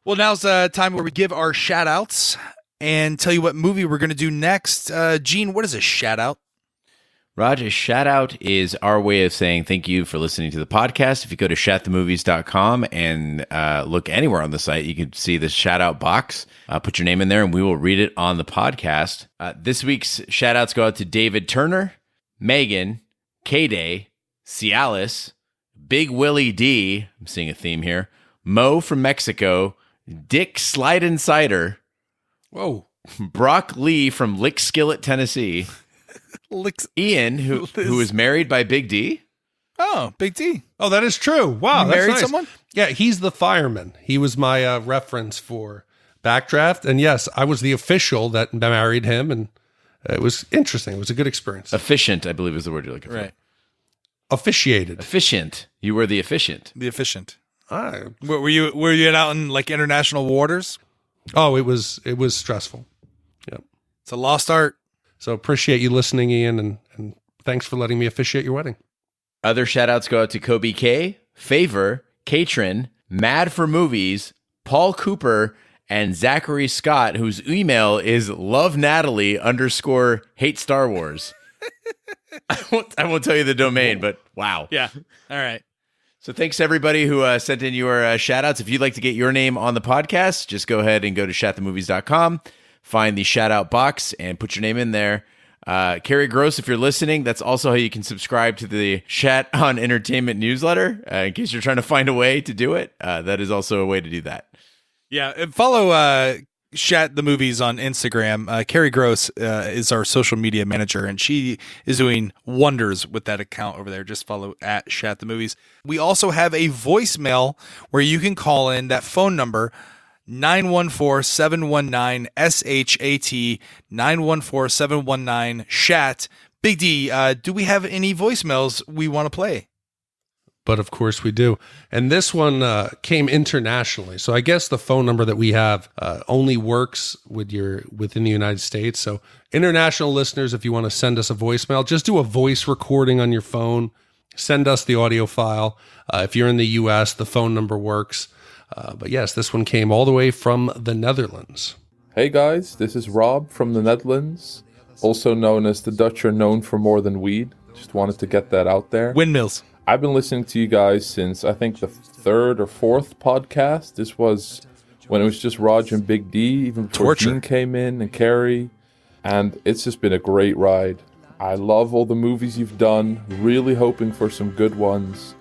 Well, now's the time where we give our shout-outs and tell you what movie we're going to do next. Gene, what is a shout-out? Raj, a shout-out is our way of saying thank you for listening to the podcast. If you go to shoutthemovies.com and look anywhere on the site, you can see the shout-out box. Put your name in there, and we will read it on the podcast. This week's shout-outs go out to David Turner, Megan, K-Day, Cialis, Big Willie D, I'm seeing a theme here, Mo from Mexico, Dick Slide Insider, whoa, Brock Lee from Lick Skillet, Tennessee, Ian, who is married by Big D. Oh, Big D. Oh, that is true. Wow, you that's married nice. someone? Yeah, he's the fireman. He was my reference for Backdraft, and yes, I was the official that married him, and it was interesting. It was a good experience. Efficient, I believe, is the word you're looking for. Right. Officiated. Efficient. You were the efficient. The efficient. Were you out in like international waters? Oh, it was stressful. Yep. It's a lost art. So appreciate you listening, Ian, and thanks for letting me officiate your wedding. Other shout-outs go out to Kobe K, Favor, Katrin, Mad for Movies, Paul Cooper, and Zachary Scott, whose email is lovenatalie_hate-Star-Wars. I won't tell you the domain, but wow. Yeah. All right. So thanks to everybody who sent in your shout-outs. If you'd like to get your name on the podcast, just go ahead and go to shoutthemovies.com, find the shout-out box, and put your name in there. Carrie Gross, if you're listening, that's also how you can subscribe to the Chat on Entertainment newsletter. In case you're trying to find a way to do it, that is also a way to do that. Yeah, and follow Shat the Movies on Instagram. Carrie Gross is our social media manager, and she is doing wonders with that account over there. Just follow at Shat the Movies. We also have a voicemail where you can call in. That phone number, 914-719-SHAT, 914-719-SHAT. Big D, do we have any voicemails we want to play? But of course we do. And this one came internationally. So I guess the phone number that we have only works within the United States. So international listeners, if you want to send us a voicemail, just do a voice recording on your phone. Send us the audio file. If you're in the US, the phone number works. But yes, this one came all the way from the Netherlands. Hey guys, this is Rob from the Netherlands, also known as the Dutch are known for more than weed. Just wanted to get that out there. Windmills. I've been listening to you guys since I think the third or fourth podcast. This was when it was just Raj and Big D, even before Gene came in and Carrie. And it's just been a great ride. I love all the movies you've done. Really hoping for some good ones.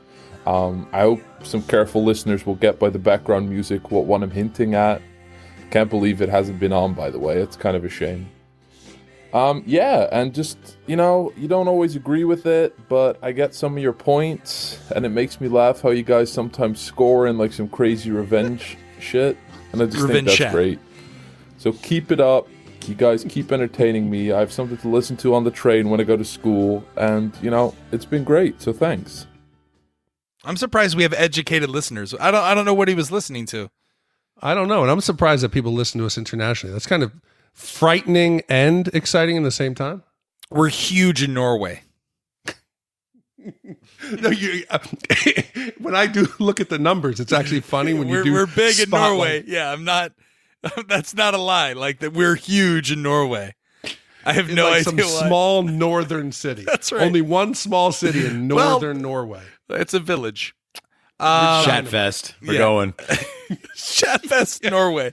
I hope some careful listeners will get by the background music what one I'm hinting at. Can't believe it hasn't been on, by the way. It's kind of a shame. Yeah, and just, you don't always agree with it, but I get some of your points, and it makes me laugh how you guys sometimes score in like some crazy revenge shit, and I just think that's great. So keep it up. You guys keep entertaining me. I have something to listen to on the train when I go to school, and, it's been great, so thanks. I'm surprised we have educated listeners. I don't know what he was listening to. I don't know, and I'm surprised that people listen to us internationally. That's kind of frightening and exciting in the same time. We're huge in Norway. No, when I do look at the numbers, it's actually funny when you do. We're big spotlight. in Norway. Yeah, I'm not. That's not a lie. Like that, we're huge in Norway. I have no idea. Some small northern city. That's right. Only one small city in northern Norway. It's a village. Chatfest. We're going. Chatfest, Norway.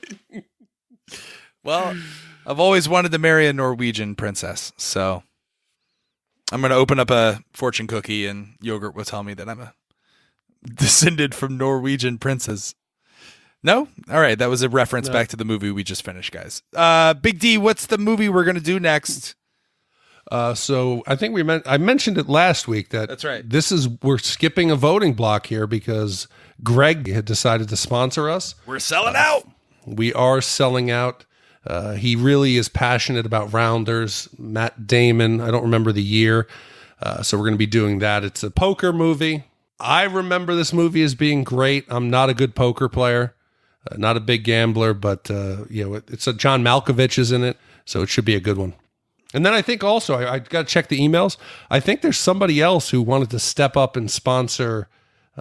Well, I've always wanted to marry a Norwegian princess, so I'm going to open up a fortune cookie and yogurt will tell me that I'm a descended from Norwegian princes. No? All right, that was a reference back to the movie we just finished, guys. Big D, what's the movie we're going to do next? So I think I mentioned it last week that that's right. We're skipping a voting block here because Greg had decided to sponsor us. We're selling out. We are selling out. He really is passionate about Rounders. Matt Damon, I don't remember the year. So we're going to be doing that. It's a poker movie. I remember this movie as being great. I'm not a good poker player, not a big gambler, but it's a John Malkovich is in it, so it should be a good one. And then I think also, I got to check the emails. I think there's somebody else who wanted to step up and sponsor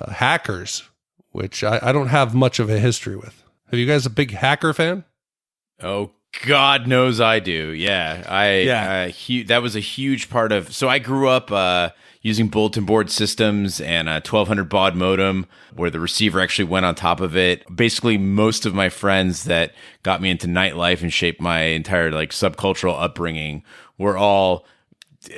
Hackers, which I don't have much of a history with. Are you guys a big Hacker fan? Oh, God knows I do. Yeah. That was a huge part of... So I grew up using bulletin board systems and a 1200 baud modem where the receiver actually went on top of it. Basically, most of my friends that got me into nightlife and shaped my entire subcultural upbringing were all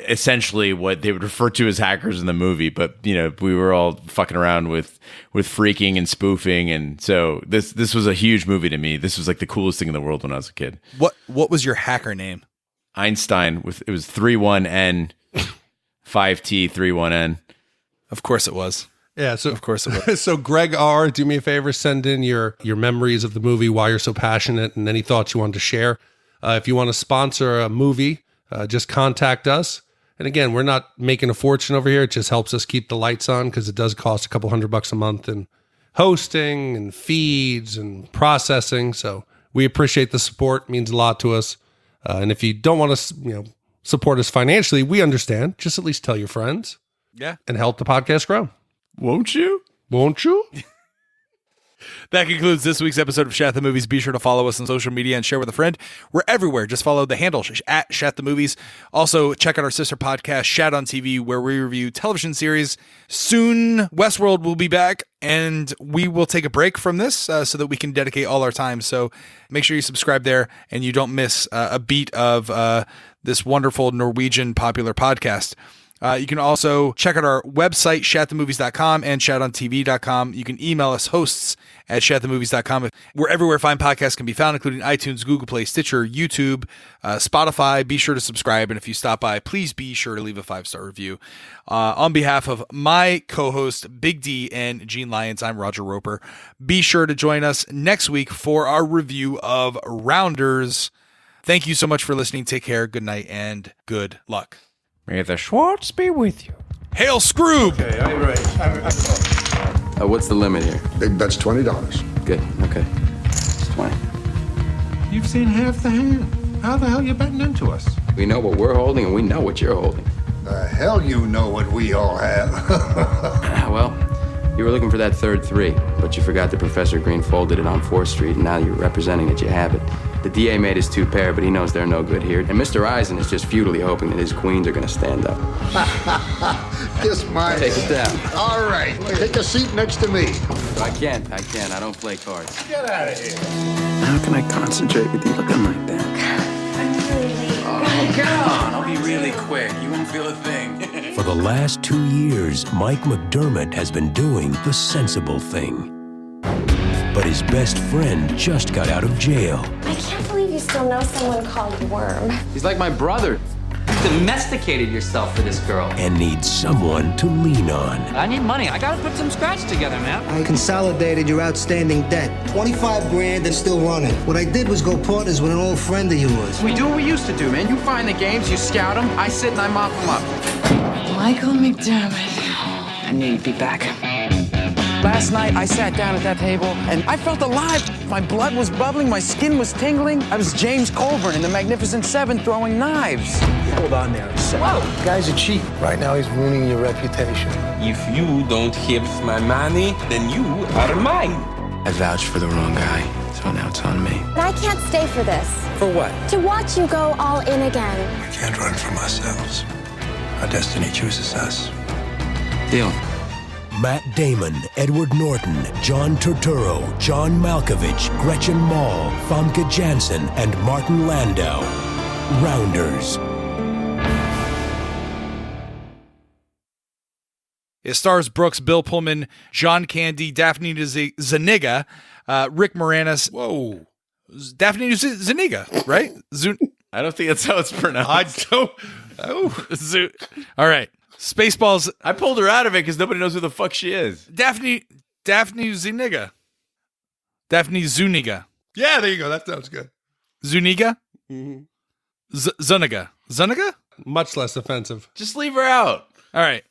essentially what they would refer to as hackers in the movie. But, we were all fucking around with freaking and spoofing. And so this was a huge movie to me. This was the coolest thing in the world when I was a kid. What was your hacker name? Einstein. It was 31N, 5T, 31N. Of course it was. Yeah, so of course it was. So Greg R., do me a favor, send in your memories of the movie, why you're so passionate, and any thoughts you wanted to share. If you want to sponsor a movie, just contact us. And again, we're not making a fortune over here. It just helps us keep the lights on because it does cost a couple $100 a month in hosting and feeds and processing. So we appreciate the support. It means a lot to us. And if you don't want to, support us financially, we understand. Just at least tell your friends. Yeah. And help the podcast grow. Won't you? Won't you? That concludes this week's episode of Shat the Movies. Be sure to follow us on social media and share with a friend. We're everywhere. Just follow the handle at Shat the Movies. Also, check out our sister podcast, Shat on TV, where we review television series. Soon, Westworld will be back, and we will take a break from this so that we can dedicate all our time. So make sure you subscribe there and you don't miss a beat of this wonderful Norwegian popular podcast. You can also check out our website, shatthemovies.com and shatontv.com. You can email us, hosts at shatthemovies.com. We're everywhere fine podcasts can be found, including iTunes, Google Play, Stitcher, YouTube, Spotify. Be sure to subscribe. And if you stop by, please be sure to leave a 5-star review. On behalf of my co-host, Big D and Gene Lyons, I'm Roger Roper. Be sure to join us next week for our review of Rounders. Thank you so much for listening. Take care. Good night and good luck. May the Schwartz be with you. Hail Skroob! Okay, I'm ready. What's the limit here? Big bet's $20. Good, okay. It's 20. You've seen half the hand. How the hell you betting into us? We know what we're holding, and we know what you're holding. The hell you know what we all have. Well, you were looking for that third 3, but you forgot that Professor Green folded it on 4th Street, and now you're representing that you have it. The DA made his 2 pair, but he knows they're no good here. And Mr. Eisen is just futilely hoping that his queens are going to stand up. Kiss my Take it down. All right, take a seat next to me. I can't. I don't play cards. Get out of here. How can I concentrate with you looking like that? I'm Come on, I'll be really quick. You won't feel a thing. For the last 2 years, Mike McDermott has been doing the sensible thing. But his best friend just got out of jail. I can't believe you still know someone called Worm. He's like my brother. You domesticated yourself for this girl. And needs someone to lean on. I need money. I gotta put some scratch together, man. I consolidated your outstanding debt. 25 grand and still running. What I did was go partners with an old friend of yours. We do what we used to do, man. You find the games, you scout them, I sit and I mop them up. Michael McDermott. I knew you'd be back. Last night, I sat down at that table, and I felt alive. My blood was bubbling, my skin was tingling. I was James Colburn in The Magnificent Seven throwing knives. Hold on there a second. Whoa. The guy's a cheat. Right now, he's ruining your reputation. If you don't give my money, then you are mine. I vouched for the wrong guy, so now it's on me. I can't stay for this. For what? To watch you go all in again. We can't run from ourselves. Our destiny chooses us. Deal. Matt Damon, Edward Norton, John Turturro, John Malkovich, Gretchen Mol, Famke Janssen, and Martin Landau. Rounders. It stars Brooks, Bill Pullman, John Candy, Daphne Zuniga, Rick Moranis. Whoa. Daphne Zuniga, right? I don't think that's how it's pronounced. I don't. Oh. All right. Spaceballs. I pulled her out of it because nobody knows who the fuck she is. Daphne Zuniga. Daphne Zuniga. Yeah, there you go. That sounds good. Zuniga? Mm-hmm. Zuniga. Zuniga? Much less offensive. Just leave her out. All right.